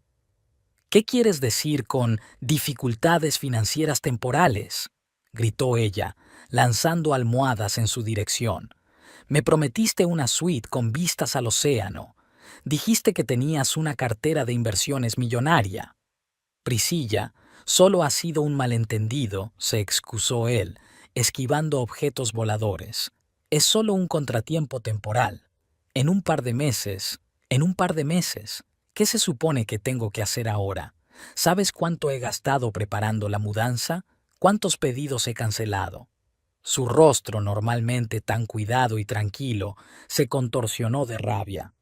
«¿Qué quieres decir con dificultades financieras temporales?», gritó ella, lanzando almohadas en su dirección. «Me prometiste una suite con vistas al océano. Dijiste que tenías una cartera de inversiones millonaria». «Priscilla, solo ha sido un malentendido», se excusó él, esquivando objetos voladores. «Es solo un contratiempo temporal. En un par de meses, ¿qué se supone que tengo que hacer ahora? ¿Sabes cuánto he gastado preparando la mudanza? ¿Cuántos pedidos he cancelado?». Su rostro, normalmente tan cuidado y tranquilo, se contorsionó de rabia.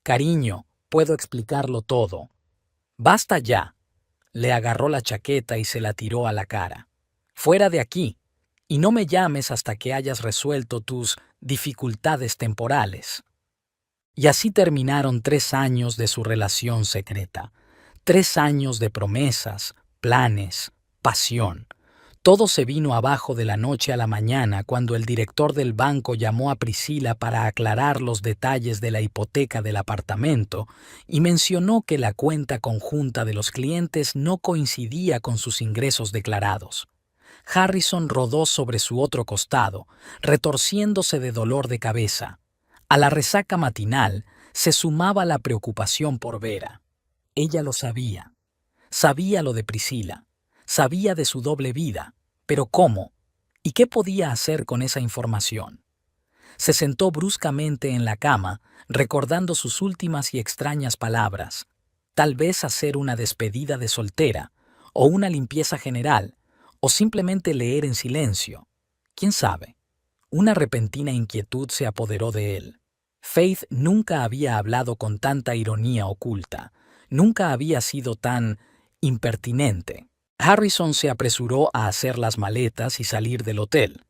«Cariño, puedo explicarlo todo». «Basta ya». Le agarró la chaqueta y se la tiró a la cara. «Fuera de aquí. Y no me llames hasta que hayas resuelto tus dificultades temporales». Y así terminaron 3 años de su relación secreta. 3 años de promesas, planes, pasión. Todo se vino abajo de la noche a la mañana cuando el director del banco llamó a Priscilla para aclarar los detalles de la hipoteca del apartamento y mencionó que la cuenta conjunta de los clientes no coincidía con sus ingresos declarados. Harrison rodó sobre su otro costado, retorciéndose de dolor de cabeza. A la resaca matinal se sumaba la preocupación por Vera. Ella lo sabía. Sabía lo de Priscilla. Sabía de su doble vida. ¿Pero cómo? ¿Y qué podía hacer con esa información? Se sentó bruscamente en la cama, recordando sus últimas y extrañas palabras. Tal vez hacer una despedida de soltera, o una limpieza general, o simplemente leer en silencio. ¿Quién sabe? Una repentina inquietud se apoderó de él. Faith nunca había hablado con tanta ironía oculta, nunca había sido tan impertinente. Harrison se apresuró a hacer las maletas y salir del hotel.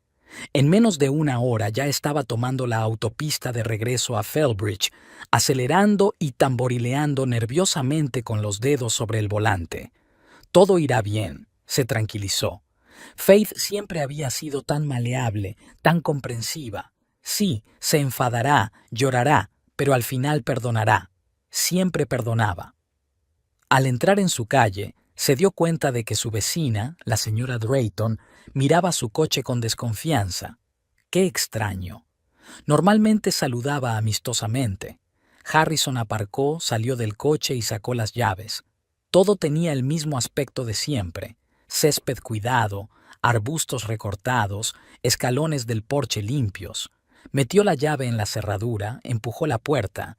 En menos de 1 hora ya estaba tomando la autopista de regreso a Fellbridge, acelerando y tamborileando nerviosamente con los dedos sobre el volante. Todo irá bien, se tranquilizó. Faith siempre había sido tan maleable, tan comprensiva. Sí, se enfadará, llorará, pero al final perdonará. Siempre perdonaba. Al entrar en su calle, se dio cuenta de que su vecina, la señora Drayton, miraba su coche con desconfianza. ¡Qué extraño! Normalmente saludaba amistosamente. Harrison aparcó, salió del coche y sacó las llaves. Todo tenía el mismo aspecto de siempre. Césped cuidado, arbustos recortados, escalones del porche limpios. Metió la llave en la cerradura, empujó la puerta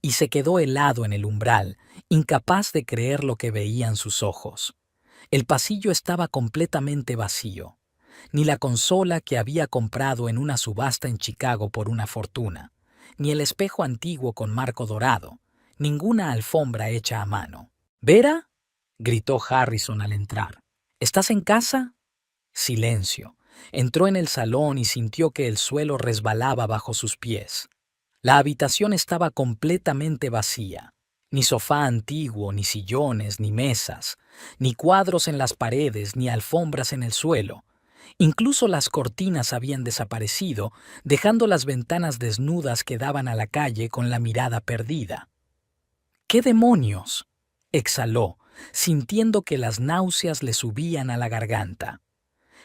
y se quedó helado en el umbral, incapaz de creer lo que veían sus ojos. El pasillo estaba completamente vacío. Ni la consola que había comprado en una subasta en Chicago por una fortuna, ni el espejo antiguo con marco dorado, ninguna alfombra hecha a mano. —¿Vera? —gritó Harrison al entrar. —¿Estás en casa? Silencio. Entró en el salón y sintió que el suelo resbalaba bajo sus pies. La habitación estaba completamente vacía. Ni sofá antiguo, ni sillones, ni mesas, ni cuadros en las paredes, ni alfombras en el suelo. Incluso las cortinas habían desaparecido, dejando las ventanas desnudas que daban a la calle con la mirada perdida. —¿Qué demonios? —exhaló, sintiendo que las náuseas le subían a la garganta.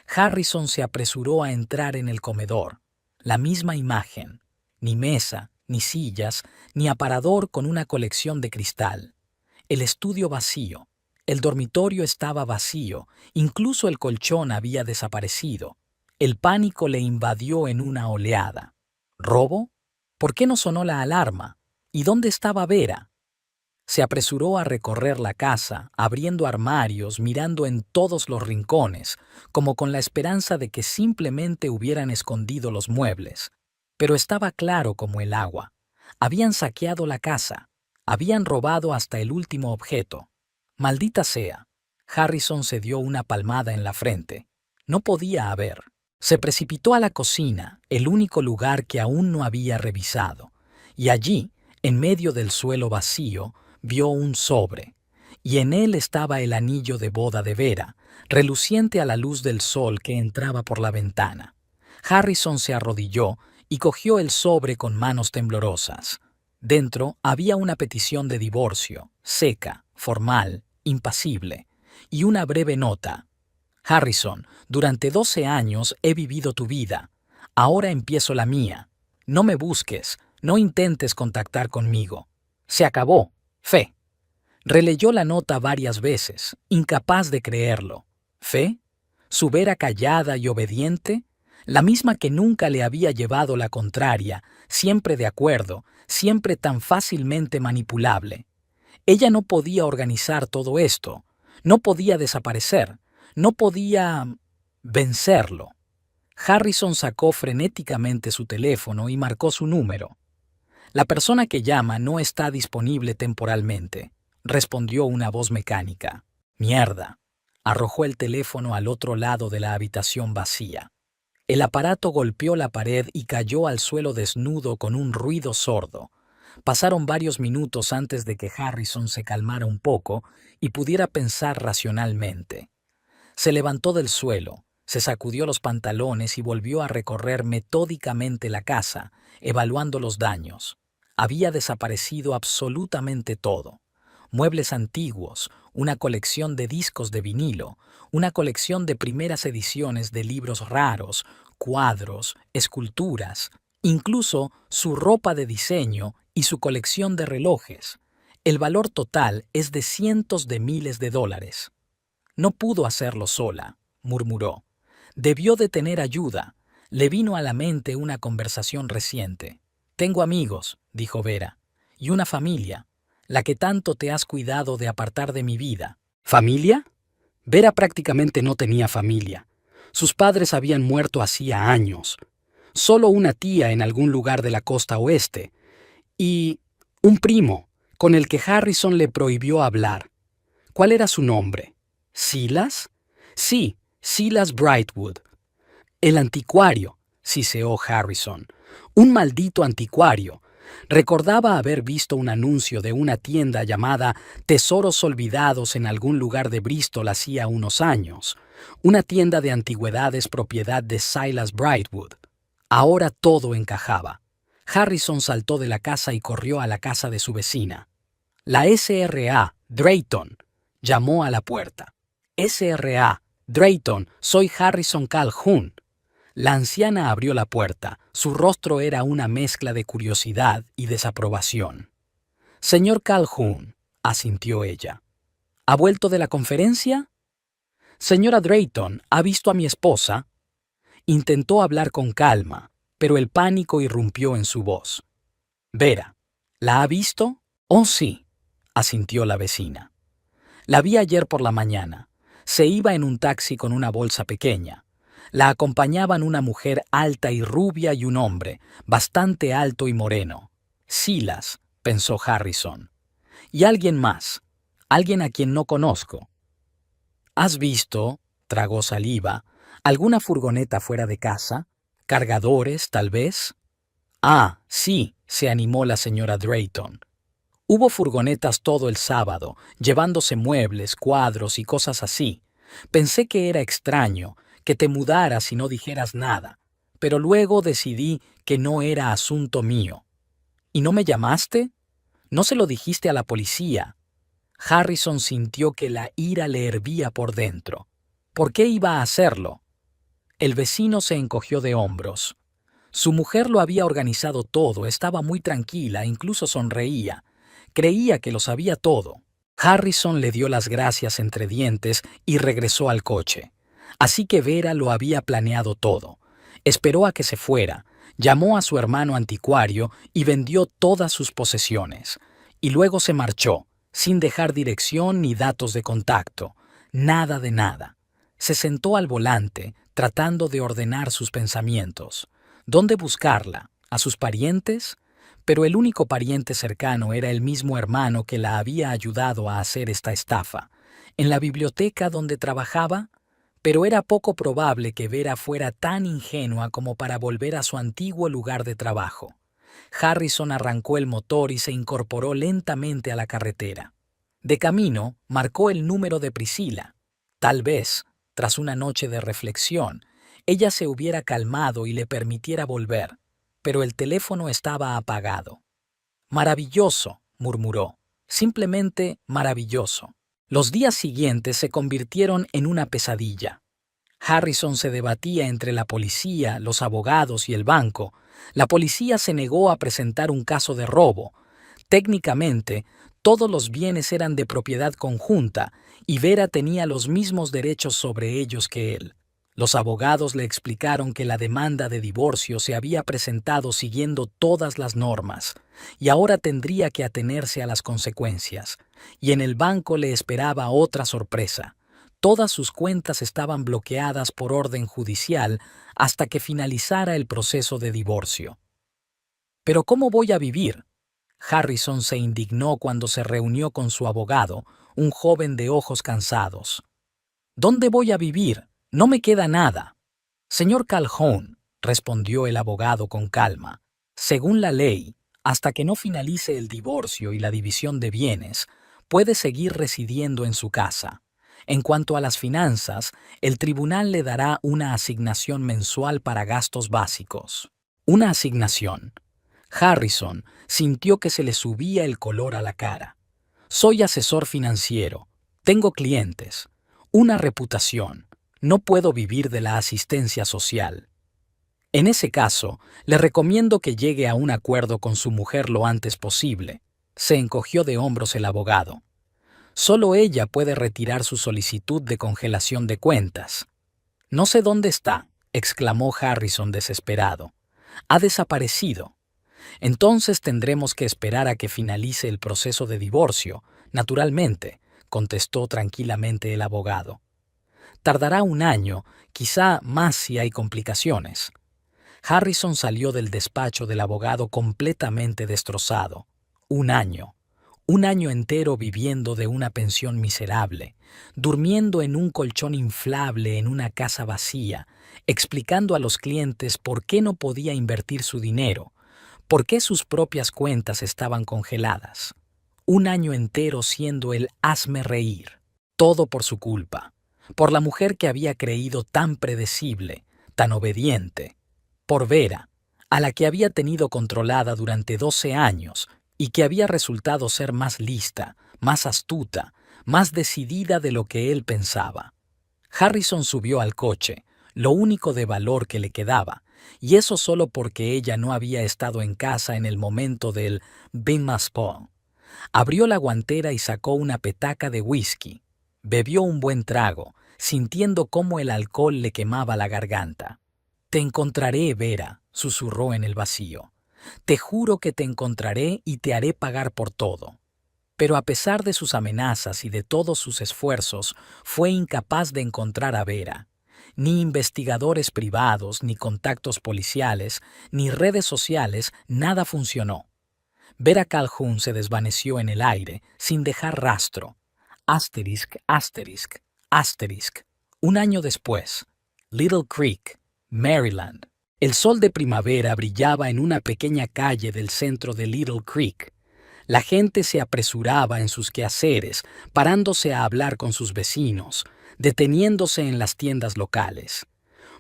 Harrison se apresuró a entrar en el comedor. La misma imagen. Ni mesa, ni sillas, ni aparador con una colección de cristal. El estudio vacío. El dormitorio estaba vacío, incluso el colchón había desaparecido. El pánico le invadió en una oleada. ¿Robo? ¿Por qué no sonó la alarma? ¿Y dónde estaba Vera? Se apresuró a recorrer la casa, abriendo armarios, mirando en todos los rincones, como con la esperanza de que simplemente hubieran escondido los muebles. Pero estaba claro como el agua. Habían saqueado la casa. Habían robado hasta el último objeto. Maldita sea. Harrison se dio una palmada en la frente. No podía haber. Se precipitó a la cocina, el único lugar que aún no había revisado. Y allí, en medio del suelo vacío, vio un sobre, y en él estaba el anillo de boda de Vera, reluciente a la luz del sol que entraba por la ventana. Harrison se arrodilló y cogió el sobre con manos temblorosas. Dentro había una petición de divorcio, seca, formal, impasible, y una breve nota. Harrison, durante 12 años he vivido tu vida. Ahora empiezo la mía. No me busques, no intentes contactar conmigo. Se acabó. Fe. Releyó la nota varias veces, incapaz de creerlo. ¿Fe? ¿Su Vera callada y obediente? La misma que nunca le había llevado la contraria, siempre de acuerdo, siempre tan fácilmente manipulable. Ella no podía organizar todo esto, no podía desaparecer, no podía vencerlo. Harrison sacó frenéticamente su teléfono y marcó su número. La persona que llama no está disponible temporalmente, respondió una voz mecánica. Mierda. Arrojó el teléfono al otro lado de la habitación vacía. El aparato golpeó la pared y cayó al suelo desnudo con un ruido sordo. Pasaron varios minutos antes de que Harrison se calmara un poco y pudiera pensar racionalmente. Se levantó del suelo, se sacudió los pantalones y volvió a recorrer metódicamente la casa, evaluando los daños. Había desaparecido absolutamente todo. Muebles antiguos, una colección de discos de vinilo, una colección de primeras ediciones de libros raros, cuadros, esculturas, incluso su ropa de diseño y su colección de relojes. El valor total es de cientos de miles de dólares. No pudo hacerlo sola, murmuró. Debió de tener ayuda. Le vino a la mente una conversación reciente. Tengo amigos, dijo Vera, y una familia, la que tanto te has cuidado de apartar de mi vida. ¿Familia? Vera prácticamente no tenía familia. Sus padres habían muerto hacía años. Solo una tía en algún lugar de la costa oeste. Y un primo, con el que Harrison le prohibió hablar. ¿Cuál era su nombre? ¿Silas? Sí, Silas Brightwood. El anticuario, siseó Harrison. Un maldito anticuario. Recordaba haber visto un anuncio de una tienda llamada Tesoros Olvidados en algún lugar de Bristol hacía unos años. Una tienda de antigüedades propiedad de Silas Brightwood. Ahora todo encajaba. Harrison saltó de la casa y corrió a la casa de su vecina. La SRA, Drayton, llamó a la puerta. SRA, Drayton, soy Harrison Calhoun. La anciana abrió la puerta. Su rostro era una mezcla de curiosidad y desaprobación. Señor Calhoun, asintió ella. ¿Ha vuelto de la conferencia? Señora Drayton, ¿ha visto a mi esposa? Intentó hablar con calma, pero el pánico irrumpió en su voz. Vera, ¿La ha visto? Oh, sí, asintió la vecina. La vi ayer por la mañana. Se iba en un taxi con una bolsa pequeña. La acompañaban una mujer alta y rubia y un hombre, bastante alto y moreno. Silas, pensó Harrison. Y alguien más, alguien a quien no conozco. ¿Has visto, tragó saliva, alguna furgoneta fuera de casa? ¿Cargadores, tal vez? Ah, sí, se animó la señora Drayton. Hubo furgonetas todo el sábado, llevándose muebles, cuadros y cosas así. Pensé que era extraño, que te mudaras y no dijeras nada, pero luego decidí que no era asunto mío. ¿Y no me llamaste? ¿No se lo dijiste a la policía? Harrison sintió que la ira le hervía por dentro. ¿Por qué iba a hacerlo? El vecino se encogió de hombros. Su mujer lo había organizado todo, estaba muy tranquila, incluso sonreía. Creía que lo sabía todo. Harrison le dio las gracias entre dientes y regresó al coche. Así que Vera lo había planeado todo. Esperó a que se fuera, llamó a su hermano anticuario y vendió todas sus posesiones. Y luego se marchó, sin dejar dirección ni datos de contacto. Nada de nada. Se sentó al volante, tratando de ordenar sus pensamientos. ¿Dónde buscarla? ¿A sus parientes? Pero el único pariente cercano era el mismo hermano que la había ayudado a hacer esta estafa. ¿En la biblioteca donde trabajaba? Pero era poco probable que Vera fuera tan ingenua como para volver a su antiguo lugar de trabajo. Harrison arrancó el motor y se incorporó lentamente a la carretera. De camino, marcó el número de Priscila. Tal vez, tras una noche de reflexión, ella se hubiera calmado y le permitiera volver, pero el teléfono estaba apagado. Maravilloso, murmuró. Simplemente maravilloso. Los días siguientes se convirtieron en una pesadilla. Harrison se debatía entre la policía, los abogados y el banco. La policía se negó a presentar un caso de robo. Técnicamente, todos los bienes eran de propiedad conjunta y Vera tenía los mismos derechos sobre ellos que él. Los abogados le explicaron que la demanda de divorcio se había presentado siguiendo todas las normas y ahora tendría que atenerse a las consecuencias. Y en el banco le esperaba otra sorpresa. Todas sus cuentas estaban bloqueadas por orden judicial hasta que finalizara el proceso de divorcio. ¿Pero cómo voy a vivir? Harrison se indignó cuando se reunió con su abogado, un joven de ojos cansados. ¿Dónde voy a vivir? No me queda nada. Señor Calhoun, respondió el abogado con calma, según la ley, hasta que no finalice el divorcio y la división de bienes, puede seguir residiendo en su casa. En cuanto a las finanzas, el tribunal le dará una asignación mensual para gastos básicos. Una asignación. Harrison sintió que se le subía el color a la cara. Soy asesor financiero. Tengo clientes. Una reputación. No puedo vivir de la asistencia social. En ese caso, le recomiendo que llegue a un acuerdo con su mujer lo antes posible. Se encogió de hombros el abogado. Solo ella puede retirar su solicitud de congelación de cuentas. No sé dónde está, exclamó Harrison desesperado. Ha desaparecido. Entonces tendremos que esperar a que finalice el proceso de divorcio, naturalmente, contestó tranquilamente el abogado. Tardará un año, quizá más si hay complicaciones. Harrison salió del despacho del abogado completamente destrozado. Un año entero viviendo de una pensión miserable, durmiendo en un colchón inflable en una casa vacía, explicando a los clientes por qué no podía invertir su dinero, por qué sus propias cuentas estaban congeladas. Un año entero siendo el hazme reír. Todo por su culpa, por la mujer que había creído tan predecible, tan obediente, por Vera, a la que había tenido controlada durante 12 años y que había resultado ser más lista, más astuta, más decidida de lo que él pensaba. Harrison subió al coche, lo único de valor que le quedaba, y eso solo porque ella no había estado en casa en el momento del Bin Maspon. Abrió la guantera y sacó una petaca de whisky. Bebió un buen trago, sintiendo cómo el alcohol le quemaba la garganta. «Te encontraré, Vera», susurró en el vacío. Te juro que te encontraré y te haré pagar por todo. Pero a pesar de sus amenazas y de todos sus esfuerzos, fue incapaz de encontrar a Vera. Ni investigadores privados, ni contactos policiales, ni redes sociales, nada funcionó. Vera Calhoun se desvaneció en el aire, sin dejar rastro. Asterisk, asterisk, asterisk. Un año después, Little Creek, Maryland. El sol de primavera brillaba en una pequeña calle del centro de Little Creek. La gente se apresuraba en sus quehaceres, parándose a hablar con sus vecinos, deteniéndose en las tiendas locales.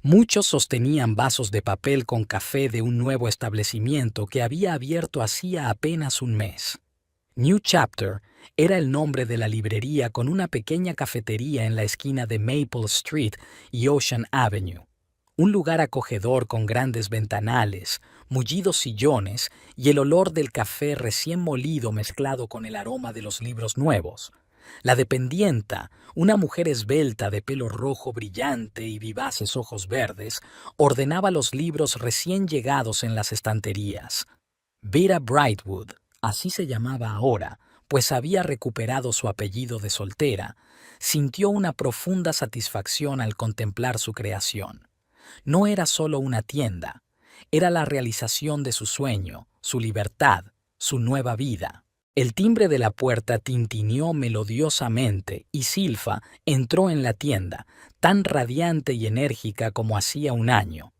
Muchos sostenían vasos de papel con café de un nuevo establecimiento que había abierto hacía apenas un mes. New Chapter era el nombre de la librería con una pequeña cafetería en la esquina de Maple Street y Ocean Avenue. Un lugar acogedor con grandes ventanales, mullidos sillones y el olor del café recién molido mezclado con el aroma de los libros nuevos. La dependienta, una mujer esbelta de pelo rojo brillante y vivaces ojos verdes, ordenaba los libros recién llegados en las estanterías. Vera Brightwood, así se llamaba ahora, pues había recuperado su apellido de soltera, sintió una profunda satisfacción al contemplar su creación. No era solo una tienda, era la realización de su sueño, su libertad, su nueva vida. El timbre de la puerta tintineó melodiosamente y Silfa entró en la tienda, tan radiante y enérgica como hacía un año.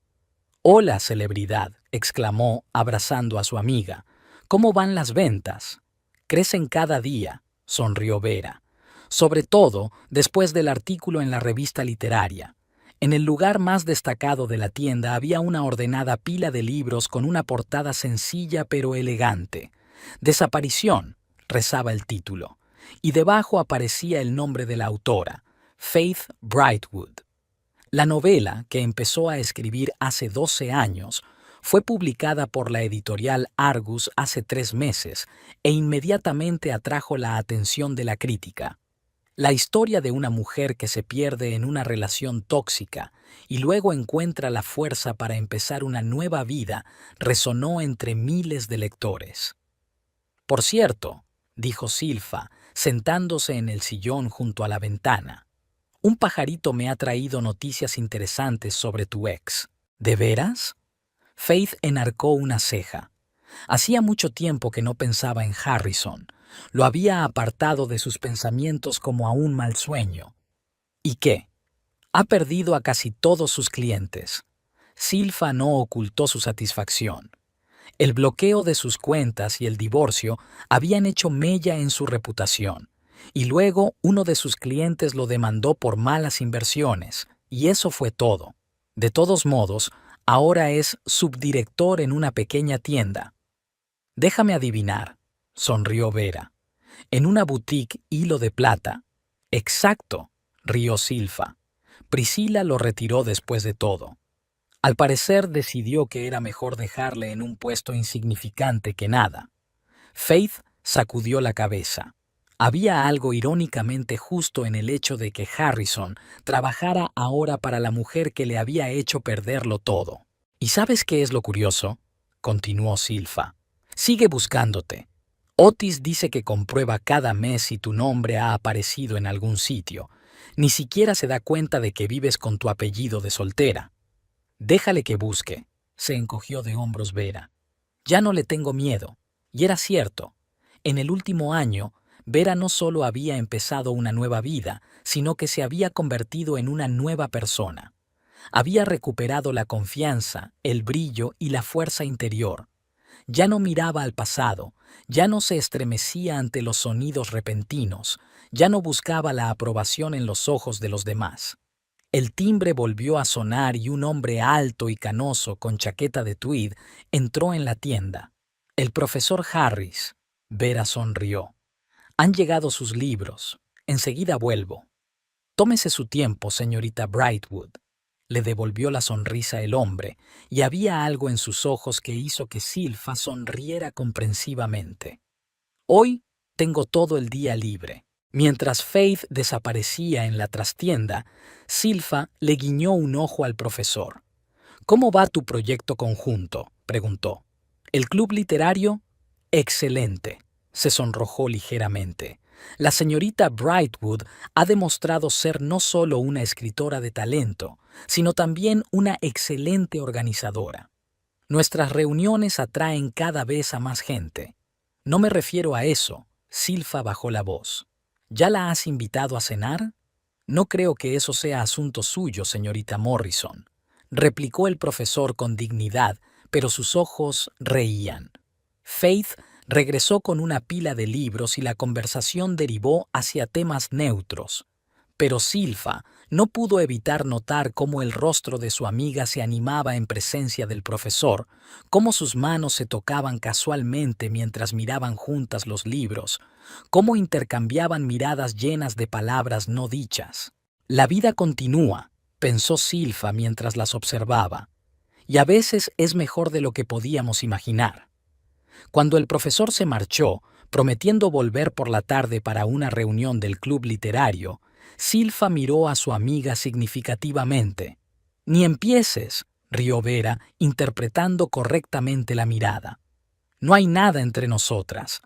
«Hola, celebridad», exclamó, abrazando a su amiga. «¿Cómo van las ventas?» «Crecen cada día», sonrió Vera. «Sobre todo después del artículo en la revista literaria». En el lugar más destacado de la tienda había una ordenada pila de libros con una portada sencilla pero elegante. «Desaparición», rezaba el título, y debajo aparecía el nombre de la autora, Faith Brightwood. La novela, que empezó a escribir hace 12 años, fue publicada por la editorial Argus hace 3 meses e inmediatamente atrajo la atención de la crítica. La historia de una mujer que se pierde en una relación tóxica y luego encuentra la fuerza para empezar una nueva vida resonó entre miles de lectores. «Por cierto», dijo Silfa, sentándose en el sillón junto a la ventana, «un pajarito me ha traído noticias interesantes sobre tu ex». «¿De veras?» Faith enarcó una ceja. Hacía mucho tiempo que no pensaba en Harrison. Lo había apartado de sus pensamientos como a un mal sueño. ¿Y qué? Ha perdido a casi todos sus clientes. Silfa no ocultó su satisfacción. El bloqueo de sus cuentas y el divorcio habían hecho mella en su reputación. Y luego uno de sus clientes lo demandó por malas inversiones. Y eso fue todo. De todos modos, ahora es subdirector en una pequeña tienda. «Déjame adivinar», sonrió Vera. «En una boutique hilo de plata». «Exacto», rió Silfa. Priscila lo retiró después de todo. Al parecer decidió que era mejor dejarle en un puesto insignificante que nada. Faith sacudió la cabeza. Había algo irónicamente justo en el hecho de que Harrison trabajara ahora para la mujer que le había hecho perderlo todo. «¿Y sabes qué es lo curioso?», continuó Silfa. «Sigue buscándote. Otis dice que comprueba cada mes si tu nombre ha aparecido en algún sitio. Ni siquiera se da cuenta de que vives con tu apellido de soltera». «Déjale que busque», se encogió de hombros Vera. «Ya no le tengo miedo». Y era cierto. En el último año, Vera no solo había empezado una nueva vida, sino que se había convertido en una nueva persona. Había recuperado la confianza, el brillo y la fuerza interior. Ya no miraba al pasado, ya no se estremecía ante los sonidos repentinos, ya no buscaba la aprobación en los ojos de los demás. El timbre volvió a sonar y un hombre alto y canoso con chaqueta de tweed entró en la tienda. «El profesor Harris», Vera sonrió. «Han llegado sus libros. Enseguida vuelvo». «Tómese su tiempo, señorita Brightwood», le devolvió la sonrisa el hombre, y había algo en sus ojos que hizo que Silfa sonriera comprensivamente. «Hoy tengo todo el día libre». Mientras Faith desaparecía en la trastienda, Silfa le guiñó un ojo al profesor. «¿Cómo va tu proyecto conjunto?», preguntó. ¿El club literario? Excelente. Se sonrojó ligeramente. La señorita Brightwood ha demostrado ser no solo una escritora de talento, sino también una excelente organizadora. Nuestras reuniones atraen cada vez a más gente. No me refiero a eso. Silfa bajó la voz. ¿Ya la has invitado a cenar? No creo que eso sea asunto suyo, señorita Morrison, replicó el profesor con dignidad, pero sus ojos reían. Faith regresó con una pila de libros y la conversación derivó hacia temas neutros. Pero Silfa no pudo evitar notar cómo el rostro de su amiga se animaba en presencia del profesor, cómo sus manos se tocaban casualmente mientras miraban juntas los libros, cómo intercambiaban miradas llenas de palabras no dichas. La vida continúa, pensó Silfa mientras las observaba, y a veces es mejor de lo que podíamos imaginar. Cuando el profesor se marchó, prometiendo volver por la tarde para una reunión del club literario, Silfa miró a su amiga significativamente. «Ni empieces», rió Vera, interpretando correctamente la mirada. «No hay nada entre nosotras».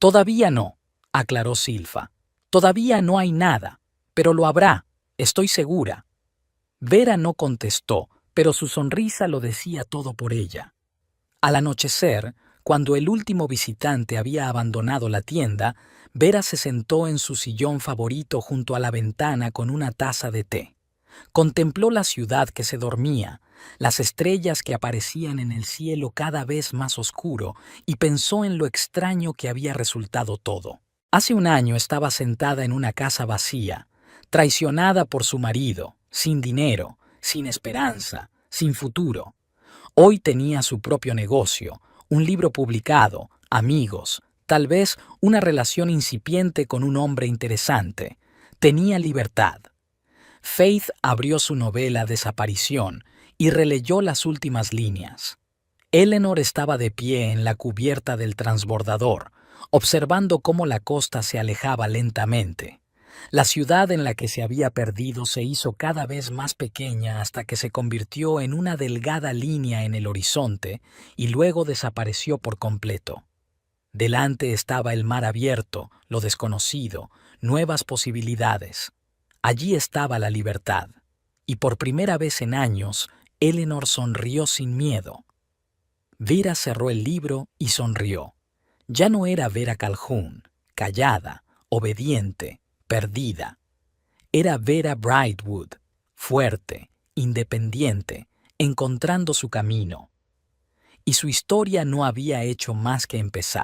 «Todavía no», aclaró Silfa. «Todavía no hay nada, pero lo habrá, estoy segura». Vera no contestó, pero su sonrisa lo decía todo por ella. Al anochecer, cuando el último visitante había abandonado la tienda, Vera se sentó en su sillón favorito junto a la ventana con una taza de té. Contempló la ciudad que se dormía, las estrellas que aparecían en el cielo cada vez más oscuro, y pensó en lo extraño que había resultado todo. Hace un año estaba sentada en una casa vacía, traicionada por su marido, sin dinero, sin esperanza, sin futuro. Hoy tenía su propio negocio, un libro publicado, amigos, tal vez una relación incipiente con un hombre interesante. Tenía libertad. Faith abrió su novela Desaparición y releyó las últimas líneas. Eleanor estaba de pie en la cubierta del transbordador, observando cómo la costa se alejaba lentamente. La ciudad en la que se había perdido se hizo cada vez más pequeña hasta que se convirtió en una delgada línea en el horizonte y luego desapareció por completo. Delante estaba el mar abierto, lo desconocido, nuevas posibilidades. Allí estaba la libertad. Y por primera vez en años, Eleanor sonrió sin miedo. Vera cerró el libro y sonrió. Ya no era Vera Calhoun, callada, obediente, perdida. Era Vera Brightwood, fuerte, independiente, encontrando su camino. Y su historia no había hecho más que empezar.